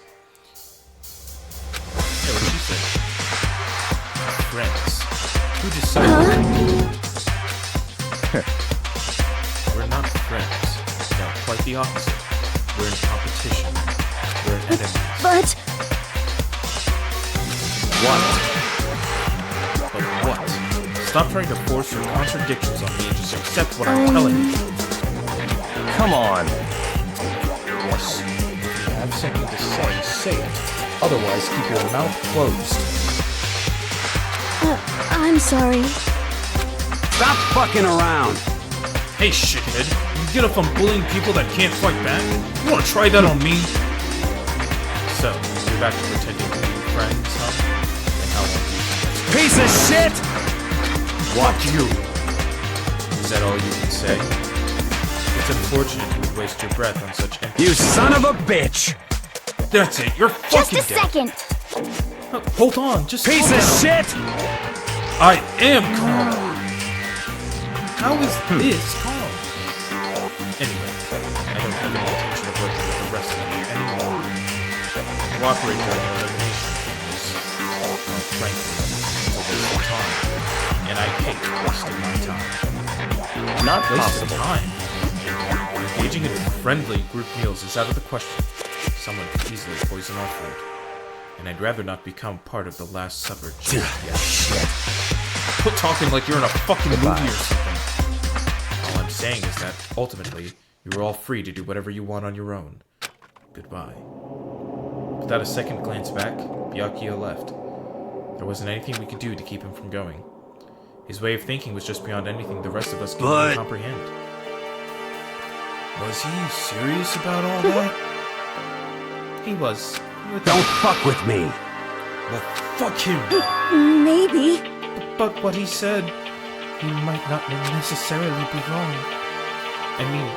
Yeah, what she said. Friends. Who decided? We're not friends. No, quite the opposite. We're in competition. We're enemies. But... But what? Stop trying to force your contradictions on me and just accept what I'm telling you. Come on. Yes, if you have something to say it. Otherwise, keep your mouth closed. I'm sorry. Stop fucking around! Hey, shithead, you get up on bullying people that can't fight back? You wanna try that on me? So, you're back to pretending to be friends, huh? And how long do you think that's Piece of shit! What you? Is that all you can say? It's unfortunate you would waste your breath on such empty... You son of a bitch! That's it, you're Just fucking a dead. second! Hold on, just Piece calm of down. shit! I am calm. How is this calm? Anyway, I don't have any intention of working with the rest of you anymore. Cooperate during your elimination is, frankly, a waste of time. And I hate wasting my time. Not Waste of possible. time? Engaging in friendly group meals is out of the question. Someone could easily poison our food. And I'd rather not become part of the Last Supper just yet. Shit. Quit talking like you're in a fucking Goodbye. movie or something. All I'm saying is that, ultimately, you are all free to do whatever you want on your own. Goodbye. Without a second glance back, Byakuya left. There wasn't anything we could do to keep him from going. His way of thinking was just beyond anything the rest of us could even comprehend. Was he serious about all that? He was. Don't fuck with me! Well, fuck him! Maybe. But what he said, he might not necessarily be wrong. I mean,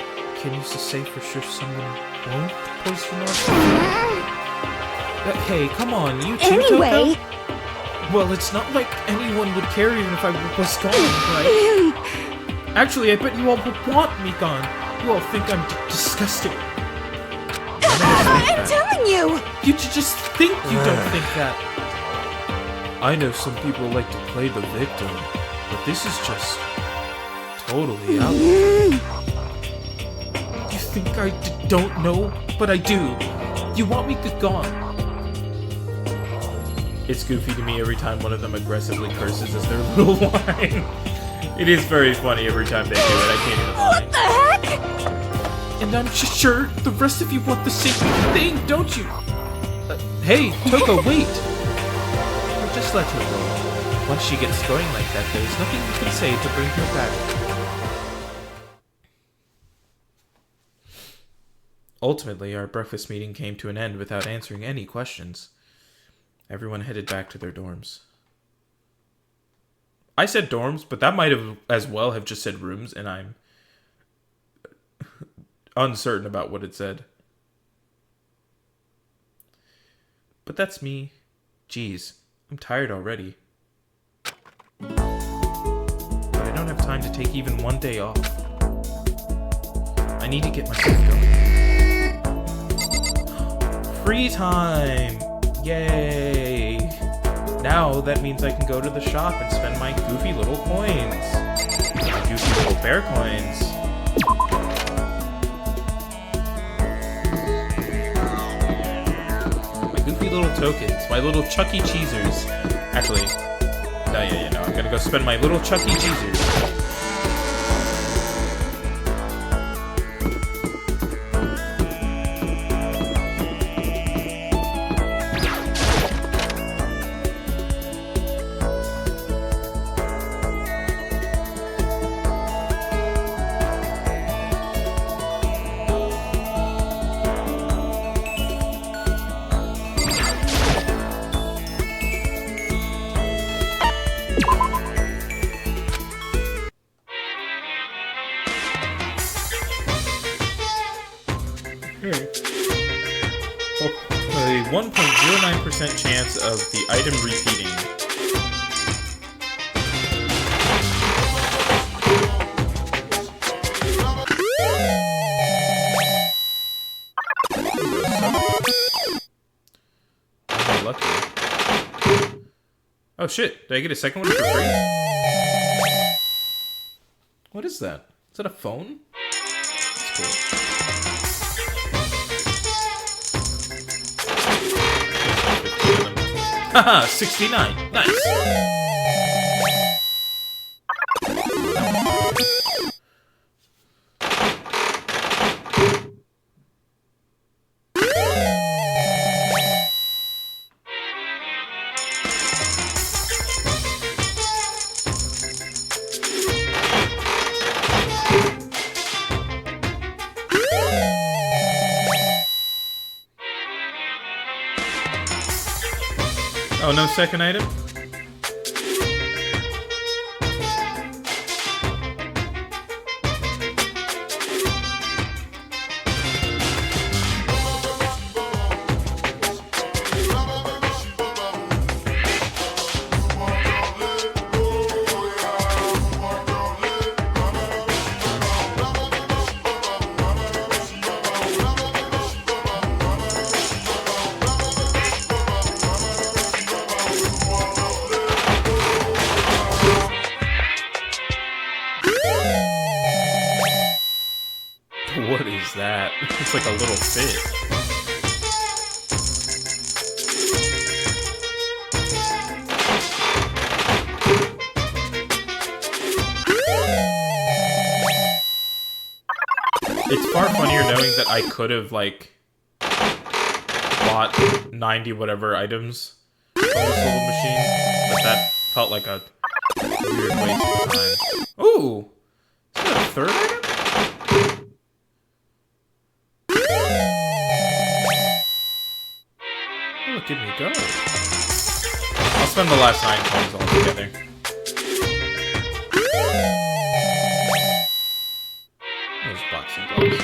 can you say for sure someone won't poison us? Hey, come on, you too, Anyway, Toko? Well, it's not like anyone would care even if I was gone, right? Actually, I bet you all would want me gone. You all think I'm disgusting. I'm telling you. You just think you don't think that. I know some people like to play the victim, but this is just totally out. You think I don't know? But I do. You want me gone. It's goofy to me every time one of them aggressively curses as their little line. It is very funny every time they do it, I can't even lie. What the heck? And I'm sure the rest of you want the same thing, don't you? Hey, Toko, wait! Or just let her go. Once she gets going like that, there's nothing you can say to bring her back. Ultimately, our breakfast meeting came to an end without answering any questions. Everyone headed back to their dorms. I said dorms, but that might have as well have just said rooms, and I'm uncertain about what it said. But that's me. Jeez, I'm tired already. But I don't have time to take even one day off. I need to get myself going. Free time! Yay! Now that means I can go to the shop and spend my goofy little coins. My goofy little bear coins. My goofy little tokens. My little Chuck E. Cheesers. Actually, no, I'm gonna go spend my little Chuck E. Cheesers. A 1.09% chance of the item repeating. I'm lucky. Oh shit, did I get a second one for free? What is that? Is that a phone? That's cool. Haha, 69. Nice. Oh, no second item? What is that? It's like a little fish. It's far funnier knowing that I could have, like, bought 90 whatever items from this little machine, but that felt like a weird waste of time. Ooh! Is that a third item? Oh, look at me go. I'll spend the last 9 coins all together. Those boxing gloves.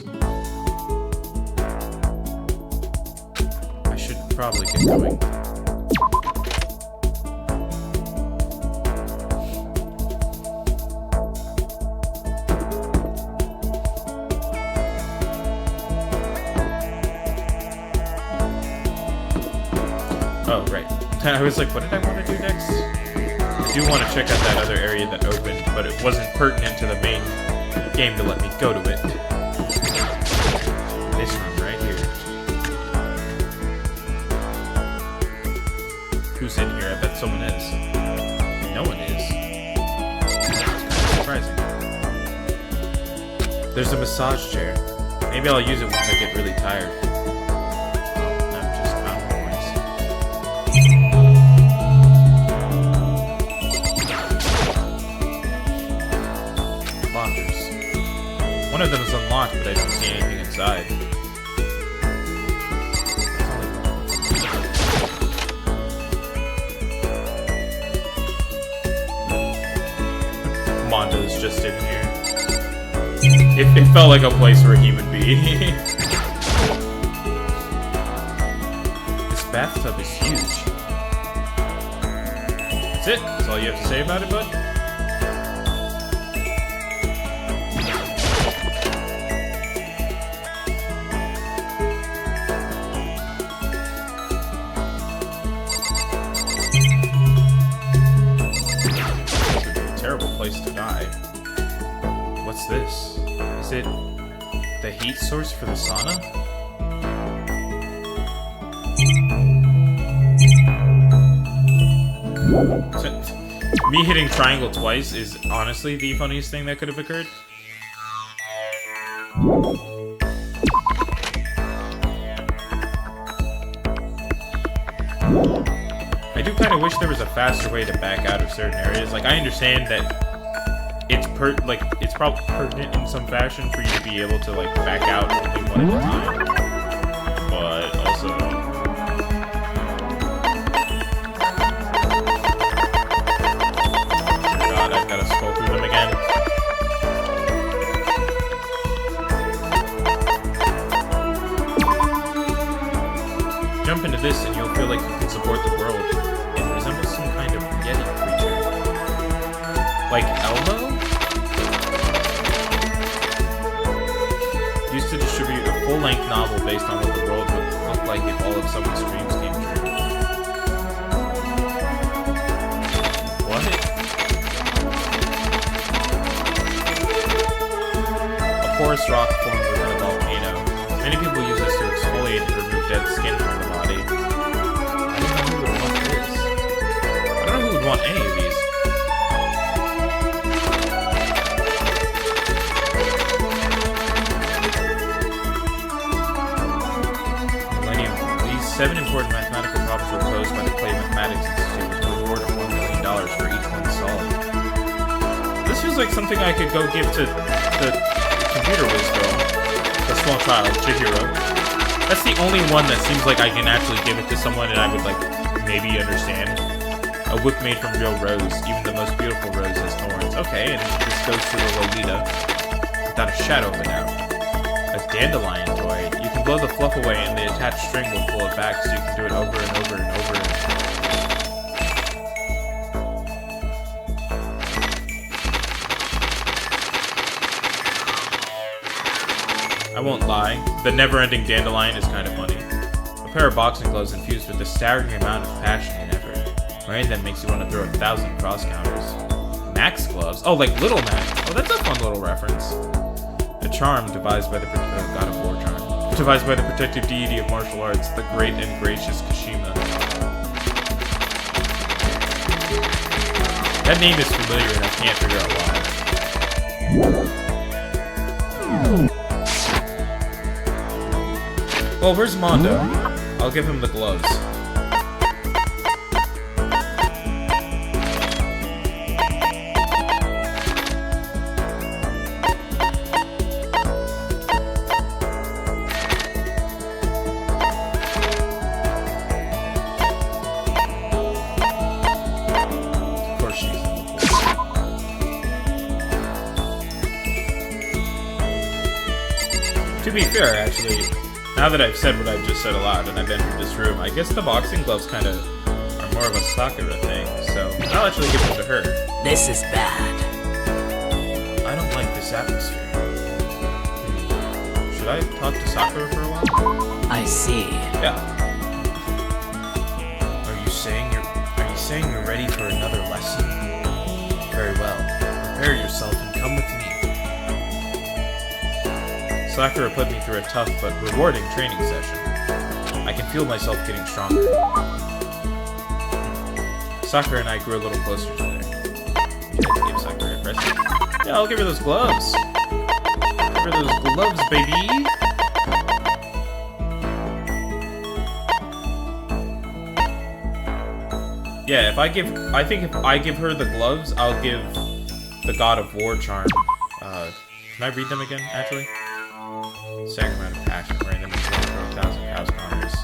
I should probably get going. Oh, right. I was like, what did I want to do next? I do want to check out that other area that opened, but it wasn't pertinent to the main game to let me go to it. This room right here. Who's in here? I bet someone is. No one is. That's kind of surprising. There's a massage chair. Maybe I'll use it once I get really tired. I'm just out of points. Lockers. One of them is unlocked, but I don't see anything inside. Mondo's just in here. It felt like a place where he would be. This bathtub is huge. That's it? That's all you have to say about it, bud? Terrible place to die. What's this? Is it the heat source for the sauna? Me hitting triangle twice is honestly the funniest thing that could have occurred. I do kind of wish there was a faster way to back out of certain areas. Like, I understand that it's probably pertinent in some fashion for you to be able to like back out only one at a time. But also, oh god, I've got to scroll through them again. Jump into this and you'll feel like you can support the world. It resembles some kind of Yeti creature. Like Elmo? Used to distribute a full-length novel based on what the world would look like if all of someone's dreams came true. What? A porous rock formed within a volcano. Many people use this to exfoliate and remove dead skin from the body. I don't know who would want this. I don't know who would want any of these. These 7 important mathematical problems were posed by the Clay Mathematics Institute with a reward of $1 million for each one solved. This feels like something I could go give to the computer whiz girl, the small child, Chihiro. That's the only one that seems like I can actually give it to someone and I would, like, maybe understand. A whip made from real rose. Even the most beautiful rose has thorns. Okay, and this goes to the Lolita. Without a shadow of a doubt. A dandelion toy. You can blow the fluff away and the attached string will pull it back, so you can do it over and over and over and I won't lie, the never-ending dandelion is kind of funny. A pair of boxing gloves infused with a staggering amount of passion and effort. Right? That makes you want to throw 1,000 cross counters. Max gloves? Oh, like Little Mac. Oh, that's a fun little reference. A charm devised by the God of War charm. Devised by the protective deity of martial arts, the great and gracious Kashima. That name is familiar and I can't figure out why. Well, where's Mondo? I'll give him the gloves. To be fair, actually, now now that I've said what I've just said aloud and I've entered this room, I guess the boxing gloves kind of are more of a Sakura thing, so I'll actually give them to her. This is bad. I don't like this atmosphere. Should I talk to Sakura for a while? I see. Yeah. Are you saying you're ready for another lesson? Very well. Prepare yourself and come with me. Sakura put me through a tough but rewarding training session. I can feel myself getting stronger. Sakura and I grew a little closer today. Give Sakura a present. Yeah, I'll give her those gloves. Give her those gloves, baby. Yeah, I think if I give her the gloves, I'll give the God of War charm. Can I read them again, actually? Second amount of passion, wearing them for 1,000 cows Congress.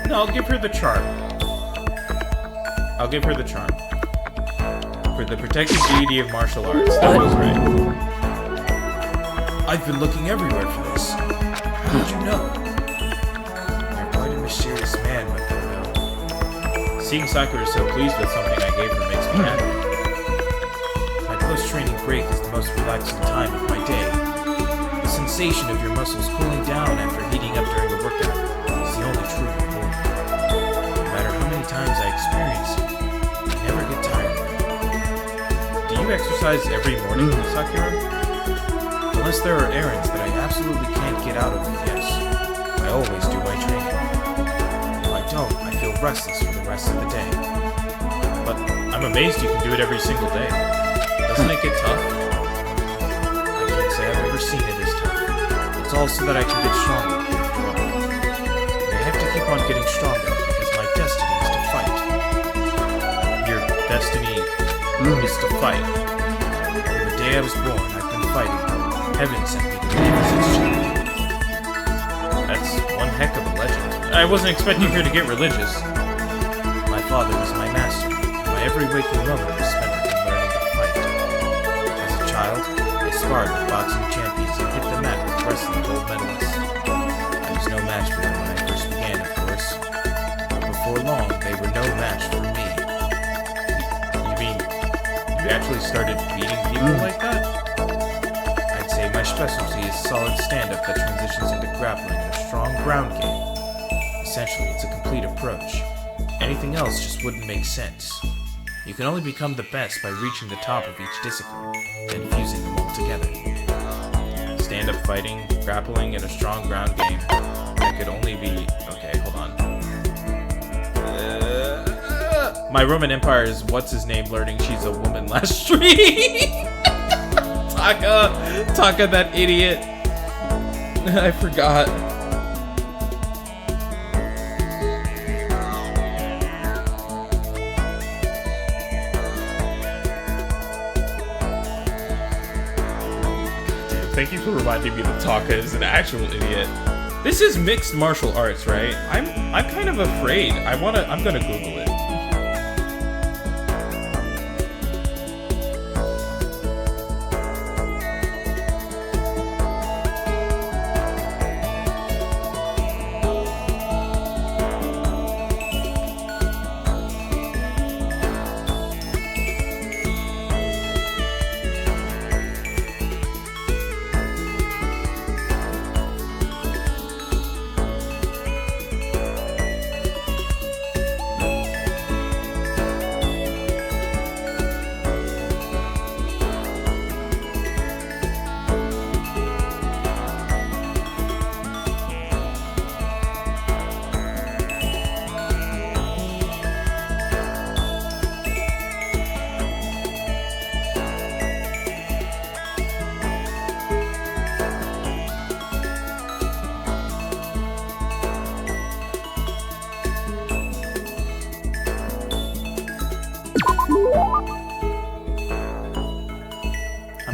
No, I'll give her the charm. I'll give her the charm. For the protected deity of martial arts. That was right. I've been looking everywhere for this. How did you know? You're quite a mysterious man, Makoto. Seeing Sakura so pleased with something I gave her makes me happy. My post-training break is the most relaxing time of my day. The sensation of your muscles cooling down after heating up during a workout is the only true reward. No matter how many times I experience it, I never get tired of it. Do you exercise every morning, Sakura? Unless there are errands that I absolutely can't get out of, yes. I always do my training. If I don't, I feel restless for the rest of the day. But I'm amazed you can do it every single day. Doesn't it get tough? I can't say I've ever seen it as tough. It's all so that I can get stronger. I have to keep on getting stronger because my destiny is to fight. Your destiny is to fight. From the day I was born, I've been fighting. Heaven sent me to be this champion. That's one heck of a legend. I wasn't expecting her to get religious. My father was my master, and my every waking moment was spent with him learning to fight. As a child, I sparred with boxing champions and hit the mat with wrestling gold medalists. I was no match for them when I first began, of course. But before long, they were no match for me. You mean, you actually started beating people like that? I'd say my specialty is solid stand-up that transitions into grappling and a strong ground game. Essentially, it's a complete approach. Anything else just wouldn't make sense. You can only become the best by reaching the top of each discipline, then fusing them all together. Stand-up fighting, grappling, and a strong ground game. That could only be... Okay, hold on. My Roman Empire is what's-his-name learning she's a woman last stream. Taka, that idiot. I forgot. Thank you for reminding me that Taka is an actual idiot. This is mixed martial arts, right? I'm kind of afraid. I'm gonna Google it.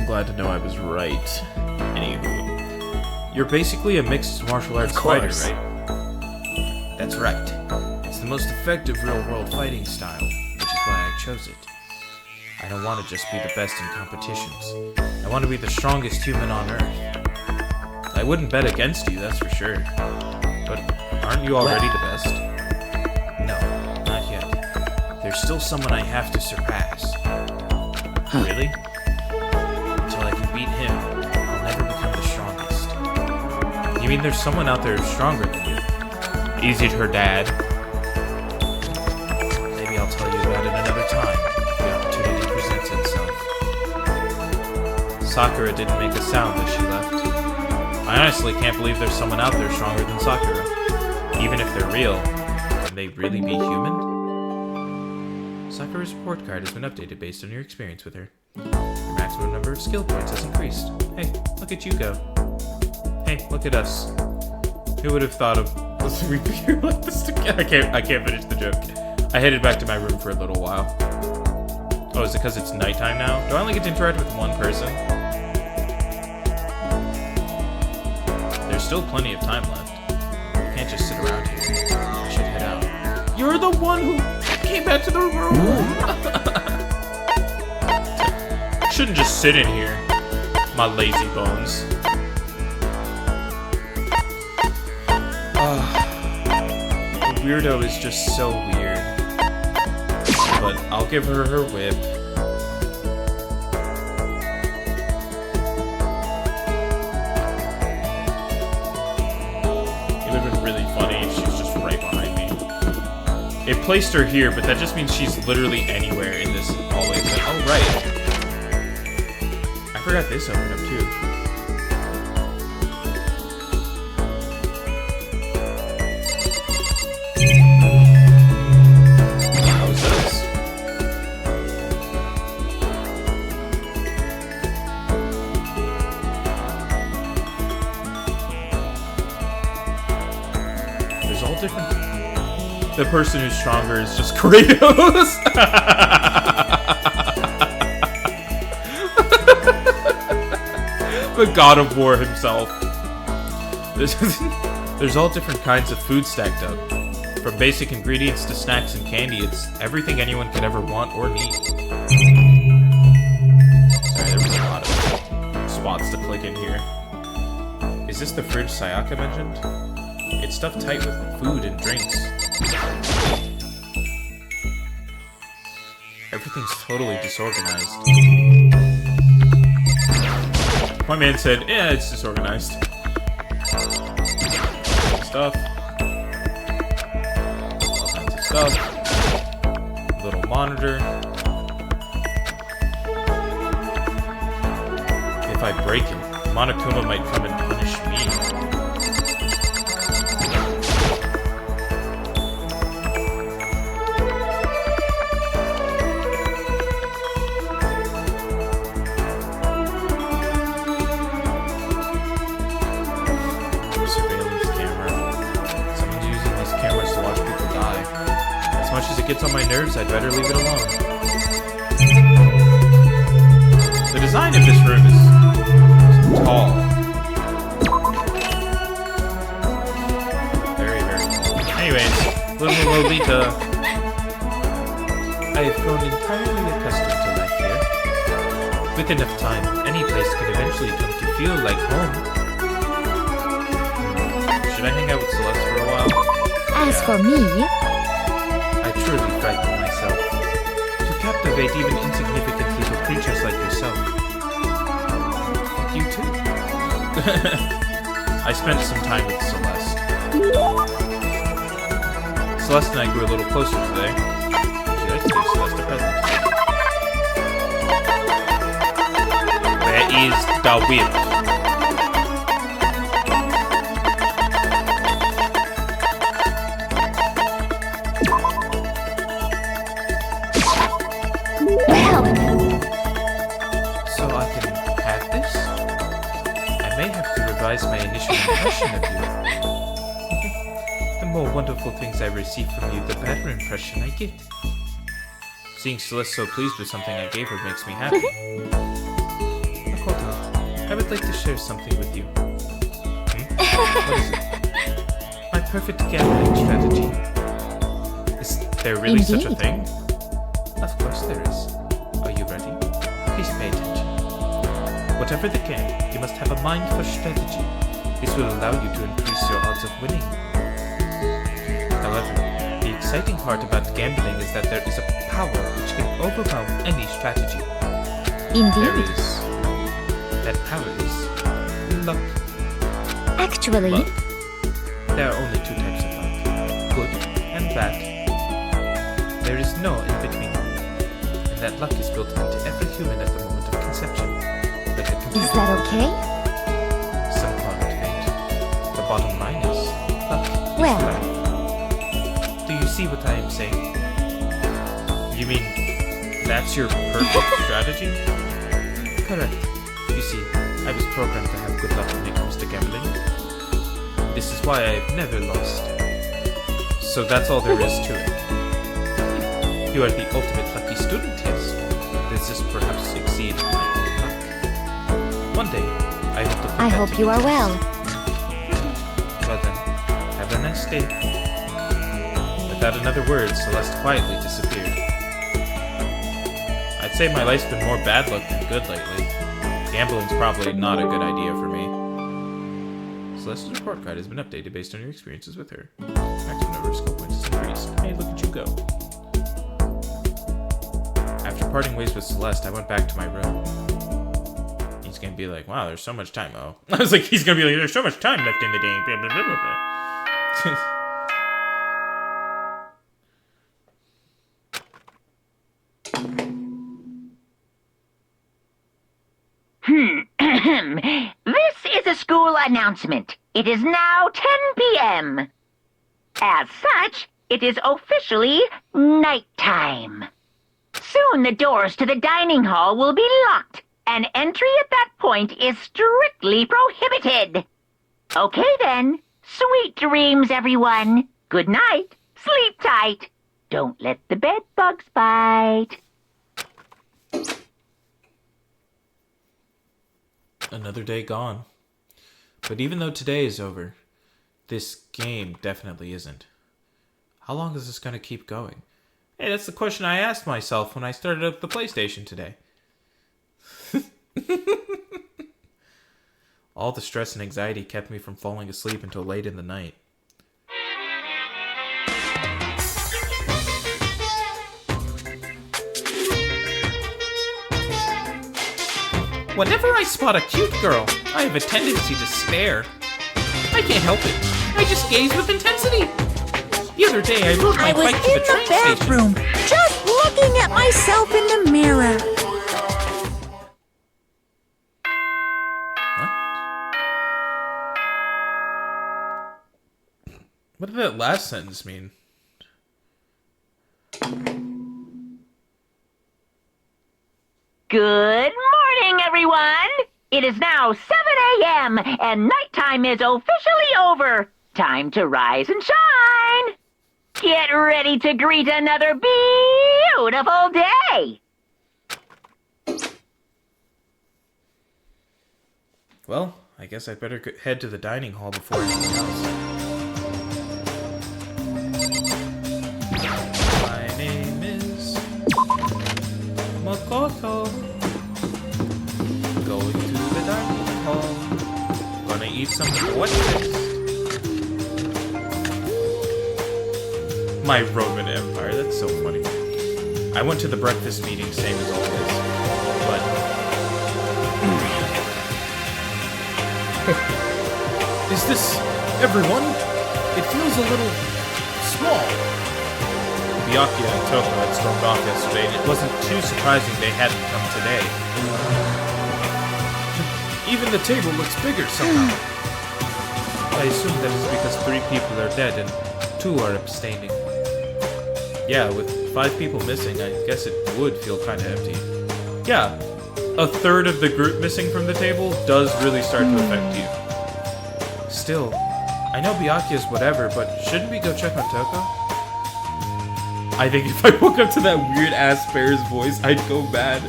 Glad to know I was right. Anywho, you're basically a mixed martial arts fighter, right? That's right. It's the most effective real-world fighting style, which is why I chose it. I don't want to just be the best in competitions. I want to be the strongest human on Earth. I wouldn't bet against you, that's for sure. But aren't you already the best? No, not yet. There's still someone I have to surpass. Really? Until I can beat him, I'll never become the strongest. You mean there's someone out there who's stronger than you? Is it her dad? Maybe I'll tell you about it another time, if the opportunity presents itself. Sakura didn't make a sound as she left. I honestly can't believe there's someone out there stronger than Sakura. Even if they're real, can they really be human? Sakura's report card has been updated based on your experience with her. Your maximum number of skill points has increased. Hey, look at you go. Hey, look at us. Who would have thought of us here like this together? I can't finish the joke. I headed back to my room for a little while. Oh, is it because it's nighttime now? Do I only get to interact with one person? There's still plenty of time left. You can't just sit around here. I should head out. You're the one who came back to the room! Shouldn't just sit in here. My lazy bones. The weirdo is just so weird. But I'll give her her whip. It would have been really funny if she was just right behind me. It placed her here, but that just means she's literally anywhere in this hallway. It's like, oh, right. I forgot this opened up, too. How's this? There's all different... The person who's stronger is just Kratos. The God of War himself. There's all different kinds of food stacked up. From basic ingredients to snacks and candy, it's everything anyone could ever want or need. Sorry, there was a lot of spots to click in here. Is this the fridge Sayaka mentioned? It's stuffed tight with food and drinks. Everything's totally disorganized. My man said, yeah, it's disorganized. Stuff. All kinds of stuff. Little monitor. If I break it, Monokuma might come and punish me. As much as it gets on my nerves, I'd better leave it alone. The design of this room is tall. Very, very tall. Anyways, little Lolita. I have grown entirely accustomed to life here. With enough time, any place can eventually come to feel like home. Should I hang out with Celeste for a while? As for me, I truly frighten myself. To captivate even insignificant little creatures like yourself. You too. I spent some time with Celeste. Celeste and I grew a little closer today. Would you like to give Celeste a present? Where is the whip? My initial impression of you. The more wonderful things I receive from you, the better impression I get. Seeing Celeste so pleased with something I gave her makes me happy. Makoto, I would like to share something with you. What is it? My perfect gambling strategy. Is there really such a thing? Of course there is. Are you ready? Please pay attention. Whatever the game, you must have a mind for strategy. This will allow you to increase your odds of winning. However, the exciting part about gambling is that there is a power which can overwhelm any strategy. Indeed. That power is luck. Actually, Luck? There are only two types of luck, good and bad. There is no in between. And that luck is built into every human at the moment of conception. Like a computer. is that okay? Some call it fate. The bottom line is luck. is Well. life. Do you see what I am saying? You mean that's your perfect strategy? Correct. You see, I was programmed to have good luck when it comes to gambling. This is why I've never lost. So that's all there is to it. You are the ultimate lucky student, yes. Does this perhaps exceed my own luck? One day, I hope to put I that hope to you the are test. well. Well then, have a nice day. Without another word, Celeste quietly disappeared. I'd say my life's been more bad luck than good lately. Gambling's probably not a good idea for me. Celeste's report card has been updated based on your experiences with her. Maximum number of skill points is increased. Hey, look at you go. After parting ways with Celeste, I went back to my room. He's gonna be like, wow, there's so much time, oh. I was like, he's gonna be like, there's so much time left in the game. Blah, blah, blah, blah, blah. This is a school announcement. It is now 10 p.m. As such, it is officially nighttime. Soon the doors to the dining hall will be locked, and entry at that point is strictly prohibited. Okay then. Sweet dreams, everyone. Good night. Sleep tight. Don't let the bed bugs bite. Another day gone. But even though today is over, this game definitely isn't. How long is this going to keep going? Hey, that's the question I asked myself when I started up the PlayStation today. All the stress and anxiety kept me from falling asleep until late in the night. Whenever I spot a cute girl, I have a tendency to stare. I can't help it. I just gaze with intensity. The other day, I rode my I was bike to in the the train station. bathroom, just looking at myself in the mirror. What did that last sentence mean? Good morning, everyone! It is now 7 a.m., and nighttime is officially over. Time to rise and shine! Get ready to greet another beautiful day! Well, I guess I'd better head to the dining hall before anything else. My name is Makoto. Going to the dining hall. Gonna eat some breakfast. My Roman Empire, that's so funny. I went to the breakfast meeting, same as always. But is this everyone? It feels a little small. Byakuya and Toko had stormed off yesterday, and it wasn't too surprising they hadn't come today. Even the table looks bigger somehow. I assume that is because 3 people are dead and 2 are abstaining. Yeah, with 5 people missing, I guess it would feel kind of empty. Yeah, a third of the group missing from the table does really start to affect you. Still, I know Byakuya's whatever, but shouldn't we go check on Toko? I think if I woke up to that weird-ass bear's voice, I'd go mad.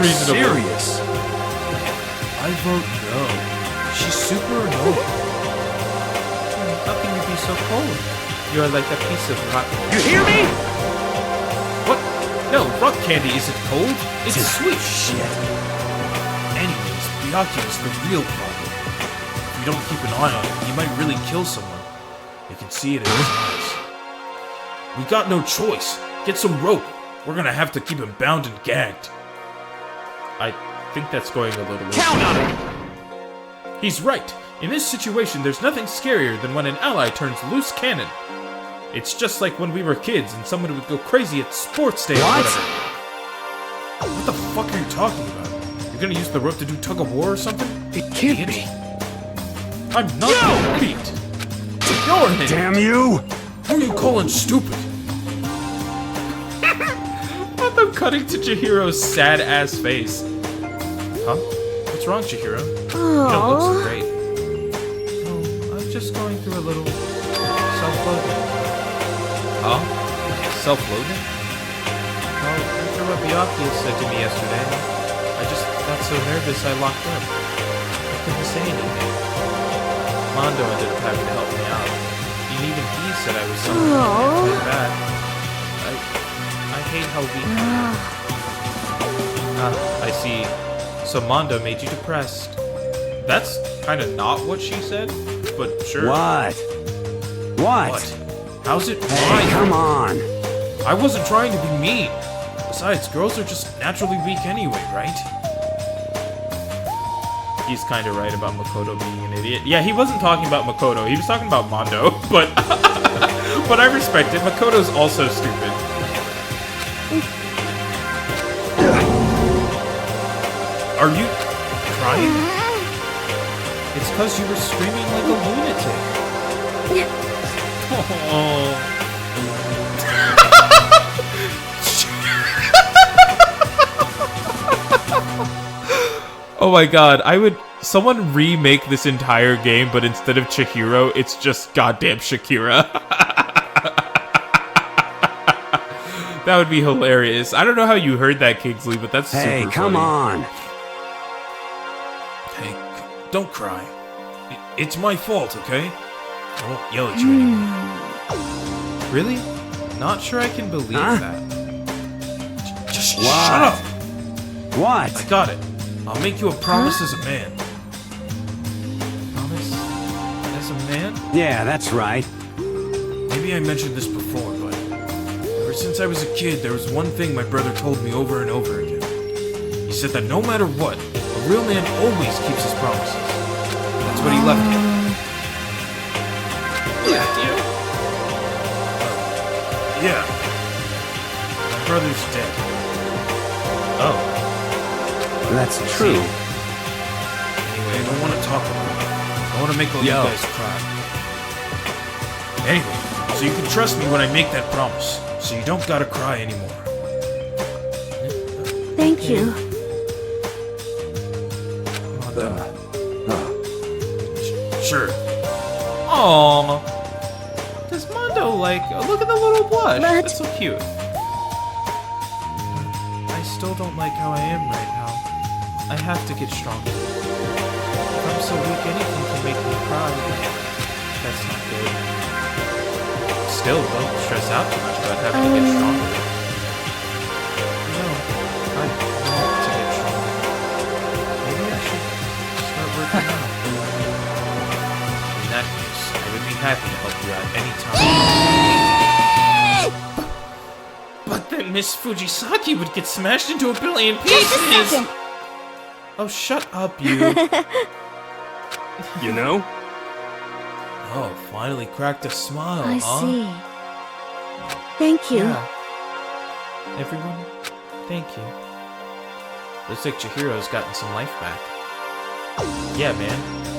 Reasonable. Serious? I vote no. She's super annoying. How can you be so cold? You're like a piece of rotten. You hear me? What? No, wrong rock candy isn't cold, it's sweet. Shit. Anyways, Byakuya's the real problem. If you don't keep an eye on him, he might really kill someone. You can see it in his eyes. We got no choice. Get some rope. We're gonna have to keep him bound and gagged. I think that's going a little... Count on it! He's right. In this situation, there's nothing scarier than when an ally turns loose cannon. It's just like when we were kids and someone would go crazy at sports day or whatever. What the fuck are you talking about? You're gonna use the rope to do tug of war or something? It can't be. I'm not an idiot. You're an idiot. Damn you! Who are you calling stupid? What them cutting to Chihiro's sad-ass face. Huh? What's wrong, Chihiro? You don't look so great. Oh, I'm just going through a little self-loathing. Huh? Self-loathing? Well, after what Byakuya said to me yesterday, I just got so nervous I locked up. I couldn't say anything. Mondo ended up having to help me out. And even he said I was someone who can't fight back. I hate how weak I am. I see. So Mondo made you depressed. That's kind of not what she said, but sure. What? What? How's it Hey, mine? come on. I wasn't trying to be mean. Besides, girls are just naturally weak anyway, right? He's kind of right about Makoto being an idiot. Yeah, he wasn't talking about Makoto. He was talking about Mondo, but but I respect it. Makoto's also stupid. Are you crying? It's because you were screaming like a lunatic. Oh. Oh my god, someone remake this entire game, but instead of Chihiro, it's just goddamn Shakira. That would be hilarious. I don't know how you heard that, Kingsley, but that's super Hey, come funny. on. Hey, don't cry. It's my fault, okay? I won't yell at you anymore. Really? Not sure I can believe that. Just What? shut up! What? I got it. I'll make you a promise as a man. Promise? As a man? Yeah, that's right. Maybe I mentioned this before, but ever since I was a kid, there was one thing my brother told me over and over again. He said that no matter what, a real man always keeps his promises. That's what he left me. Left you? Yeah. My brother's dead. Oh. That's true. Anyway, I don't want to talk about it. I want to make all you guys cry. Anyway, so you can trust me when I make that promise. So you don't gotta cry anymore. Thank you. Sure. Aww. Does Mondo like... look at the little blush. But- That's so cute. I still don't like how I am right now. I have to get stronger. If I'm so weak, anything can make me cry. That's not good. Still, don't stress out too much about having to get stronger. No, I want to get stronger. Maybe I should start working out. In that case, I would be happy to help you out anytime. But then Miss Fujisaki would get smashed into a billion pieces! Just a second. Oh, shut up, you. You know? Oh, finally cracked a smile, I huh? see. Thank you. Yeah. Everyone, thank you. Looks like Chihiro's gotten some life back. Yeah, man.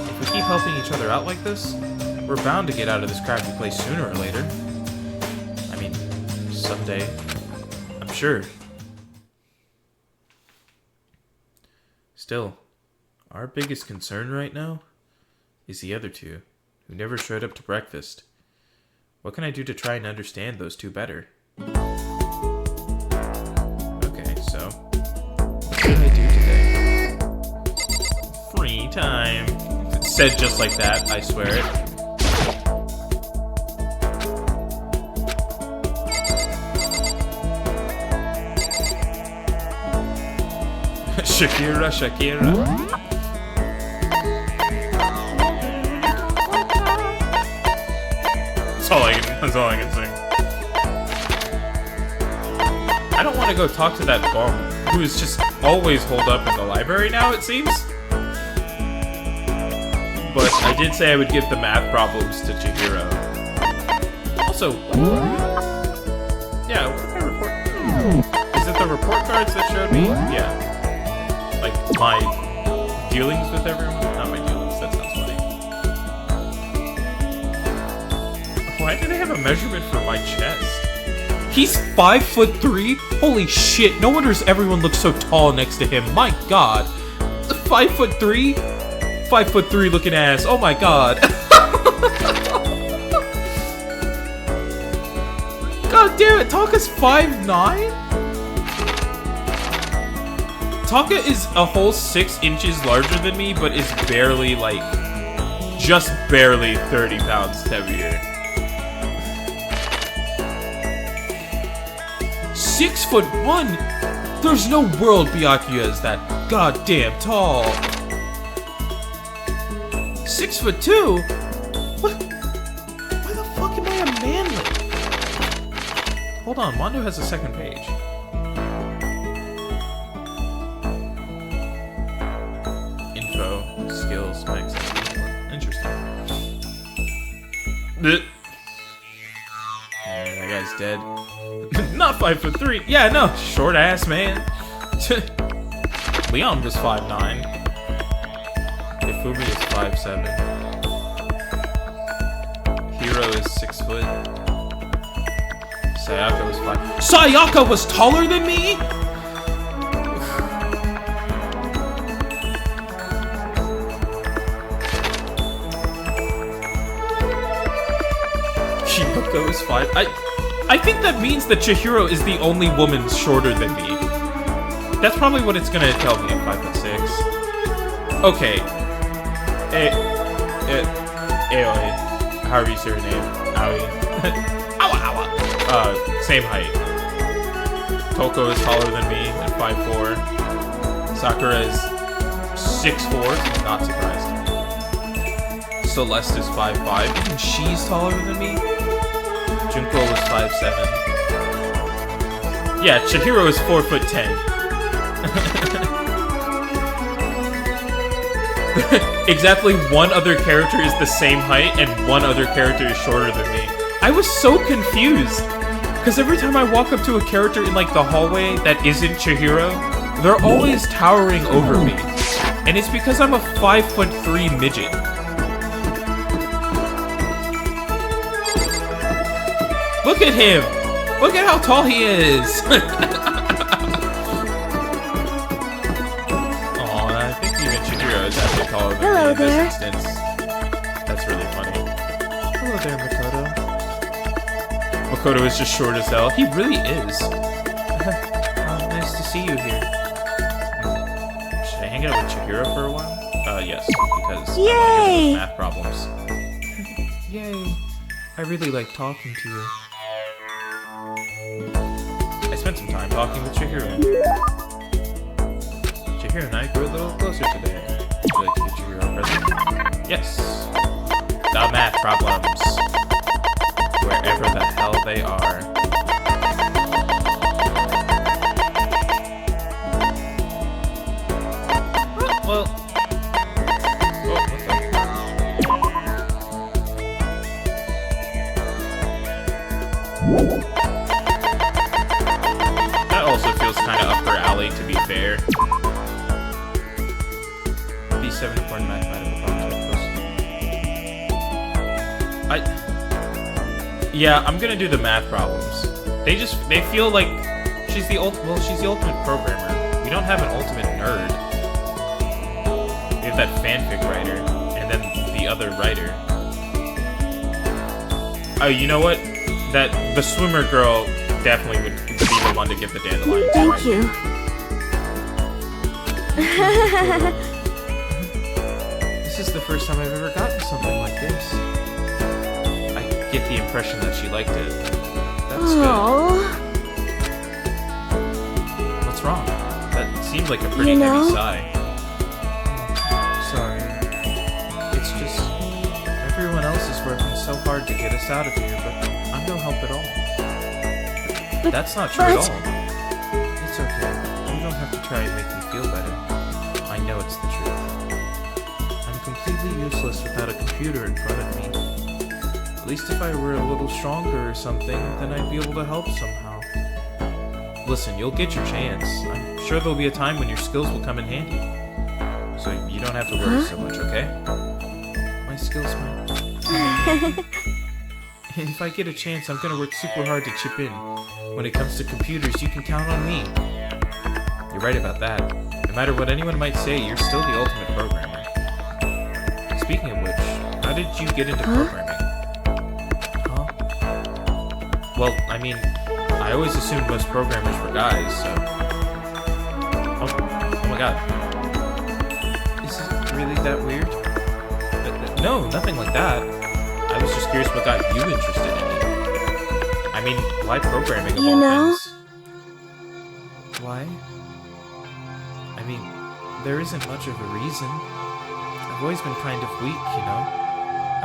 If we keep helping each other out like this, we're bound to get out of this crappy place sooner or later. I mean, someday. I'm sure. Still, our biggest concern right now is the other two, who never showed up to breakfast. What can I do to try and understand those two better? Okay, so what should I do today? Free time. It's said just like that, I swear it. Shakira, Shakira. That's all I can sing. I don't want to go talk to that bum who is just always holed up in the library now, it seems. But I did say I would give the math problems to Chihiro. Also, yeah, what did I report? Is it the report cards that showed me? Yeah. Like, my dealings with everyone? Not my dealings, that sounds funny. Why do they have a measurement for my chest? He's 5'3"? Holy shit, no wonder everyone looks so tall next to him. My god. 5'3"? 5'3" looking ass. Oh my god. God damn it, Taka's 5'9"? Taka is a whole 6 inches larger than me, but is barely, like, just barely 30 pounds heavier. 6'1"? There's no world Byakuya is that goddamn tall. 6'2"? What? Why the fuck am I a manlet? Hold on, Mondo has a second page. Info, skills, max. Interesting. Yeah, that guy's dead. Not 5'3". Yeah, no, short ass man. Leon was 5'9". Ifumi is 5'7". Hiro is 6 foot. Sayaka was 5. Sayaka was taller than me? Kyoko is 5. I think that means that Chihiro is the only woman shorter than me. That's probably what it's gonna tell me at 5'6". Okay. Aoi. However you say her name. Aoi. Awa awa. Same height. Toko is taller than me at 5'4". Sakura is 6'4", not surprised. Celeste is 5'5". Even she's taller than me. Junko was 5'7". Yeah, Chihiro is 4'10". Exactly one other character is the same height and one other character is shorter than me. I was so confused. Because every time I walk up to a character in like the hallway that isn't Chihiro, they're always towering over me. And it's because I'm a 5'3" midget. Look at him! Look at how tall he is! Aw, I think even Chihiro is actually taller than me in this instance. That's really funny. Hello there, Makoto. Makoto is just short as hell. He really is. Nice to see you here. Should I hang out with Chihiro for a while? Yes, because I want to give those math problems. Yay! I really like talking to you. I spent some time talking with Chihiro. Chihiro and I grew a little closer today. Would you like to give Chihiro a present? Yes! The math problems. Wherever the hell they are. Well... That also feels kind of up her alley, to be fair. These 7 important mathematical problems are close. Yeah, I'm gonna do the math problems. They feel like she's the ultimate programmer. We don't have an ultimate nerd. We have that fanfic writer, and then the other writer. Oh, you know what? The swimmer girl definitely would be the one to give the dandelion. Thank you. This is the first time I've ever gotten something like this. I get the impression that she liked it. That's good. Aww. What's wrong? That seemed like a pretty You heavy know? sigh. Sorry. It's just everyone else is working so hard to get us out of here, but I'm no help at all. That's not true at but- all. It's okay. You don't have to try and make me feel better. I know it's the truth. I'm completely useless without a computer in front of me. At least if I were a little stronger or something, then I'd be able to help somehow. Listen, you'll get your chance. I'm sure there'll be a time when your skills will come in handy. So you don't have to worry so much, okay? My skills might... If I get a chance, I'm gonna work super hard to chip in. When it comes to computers, you can count on me. You're right about that. No matter what anyone might say, you're still the ultimate programmer. Speaking of which, how did you get into programming? Huh? Well, I mean, I always assumed most programmers were guys, so... Oh my god. Is it really that weird? No, nothing like that. I was just curious what got you interested in it. I mean, why programming of You all know? things? Why? I mean, there isn't much of a reason. I've always been kind of weak, you know?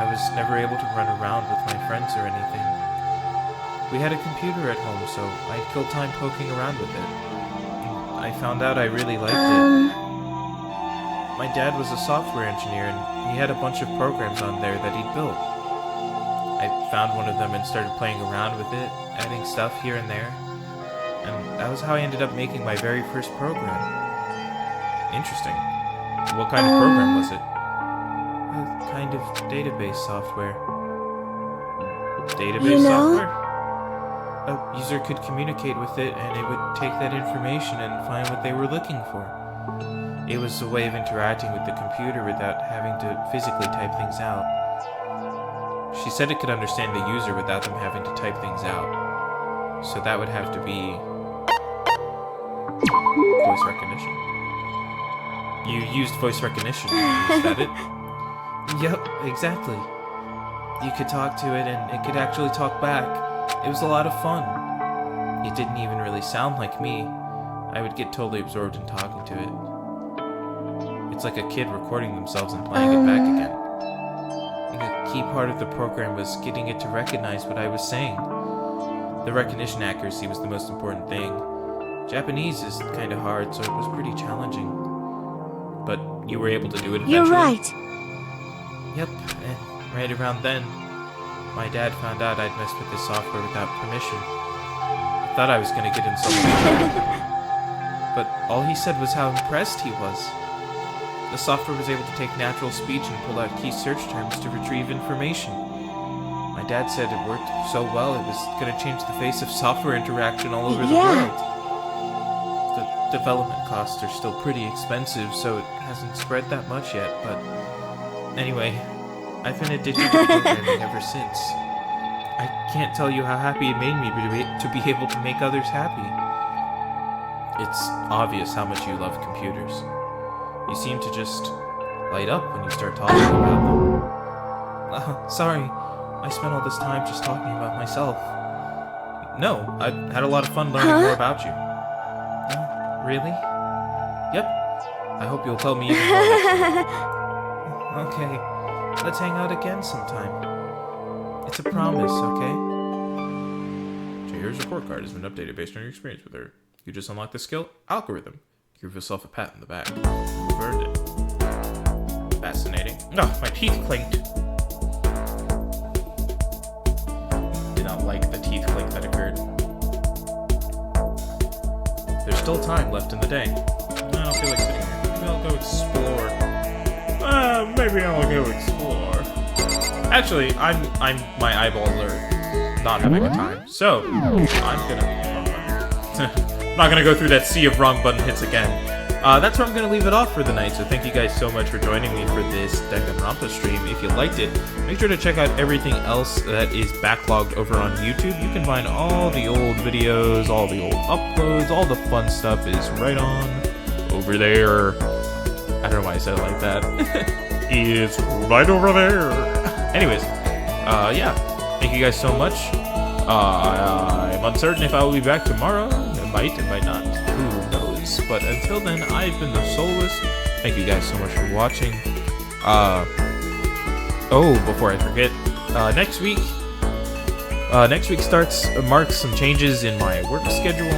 I was never able to run around with my friends or anything. We had a computer at home, so I'd kill time poking around with it. I found out I really liked it. My dad was a software engineer, and he had a bunch of programs on there that he'd built. I found one of them and started playing around with it, adding stuff here and there. And that was how I ended up making my very first program. Interesting. What kind of program was it? A kind of database software. Database You know? software? A user could communicate with it, and it would take that information and find what they were looking for. It was a way of interacting with the computer without having to physically type things out. She said it could understand the user without them having to type things out. So that would have to be... voice recognition. You used voice recognition, is that it? Yep, exactly. You could talk to it and it could actually talk back. It was a lot of fun. It didn't even really sound like me. I would get totally absorbed in talking to it. It's like a kid recording themselves and playing it back again. And the key part of the program was getting it to recognize what I was saying. The recognition accuracy was the most important thing. Japanese is kind of hard, so it was pretty challenging. But you were able to do it eventually. You're right. Yep, and right around then, my dad found out I'd messed with his software without permission. I thought I was gonna get in so much trouble. But all he said was how impressed he was. The software was able to take natural speech and pull out key search terms to retrieve information. My dad said it worked so well it was going to change the face of software interaction all over the world. The development costs are still pretty expensive, so it hasn't spread that much yet, but... Anyway, I've been addicted to programming ever since. I can't tell you how happy it made me to be able to make others happy. It's obvious how much you love computers. You seem to just light up when you start talking about them. Sorry, I spent all this time just talking about myself. No, I had a lot of fun learning more about you. Really? Yep. I hope you'll tell me even more next time. Okay, let's hang out again sometime. It's a promise, okay? Here's report card has been updated based on your experience with her. You just unlocked the skill algorithm. Give yourself a pat in the back. You've earned it. Fascinating. Oh, my teeth clinked. Did not like the teeth clink that occurred. There's still time left in the day. I don't feel like sitting here. Maybe I'll go explore. Maybe I'll go explore. Actually, my eyeballs are not having a time. So, I'm gonna... not gonna go through that sea of wrong button hits again. That's where I'm gonna leave it off for the night, so thank you guys so much for joining me for this Danganronpa stream. If you liked it, make sure to check out everything else that is backlogged over on YouTube. You can find all the old videos, all the old uploads, all the fun stuff is right on over there. I don't know why I said it like that. It's right over there. Anyways, yeah, thank you guys so much. I'm uncertain if I will be back tomorrow. It might not. Who knows? streams. But until then, I've been the Soloist. Thank you guys so much for watching. Oh, before I forget, next week marks some changes in my work schedule.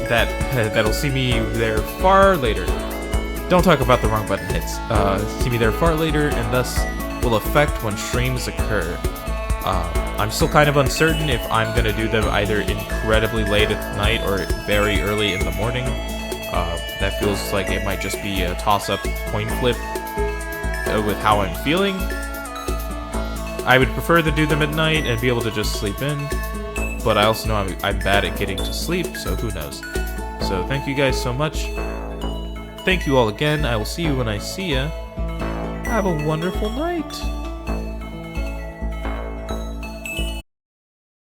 That'll see me there far later. Don't talk about the wrong button hits. See me there far later, and thus will affect when streams occur. I'm still kind of uncertain if I'm gonna do them either incredibly late at night or very early in the morning. That feels like it might just be a toss-up coin flip with how I'm feeling. I would prefer to do them at night and be able to just sleep in, but I also know I'm bad at getting to sleep, so who knows. So thank you guys so much. Thank you all again. I will see you when I see ya. Have a wonderful night.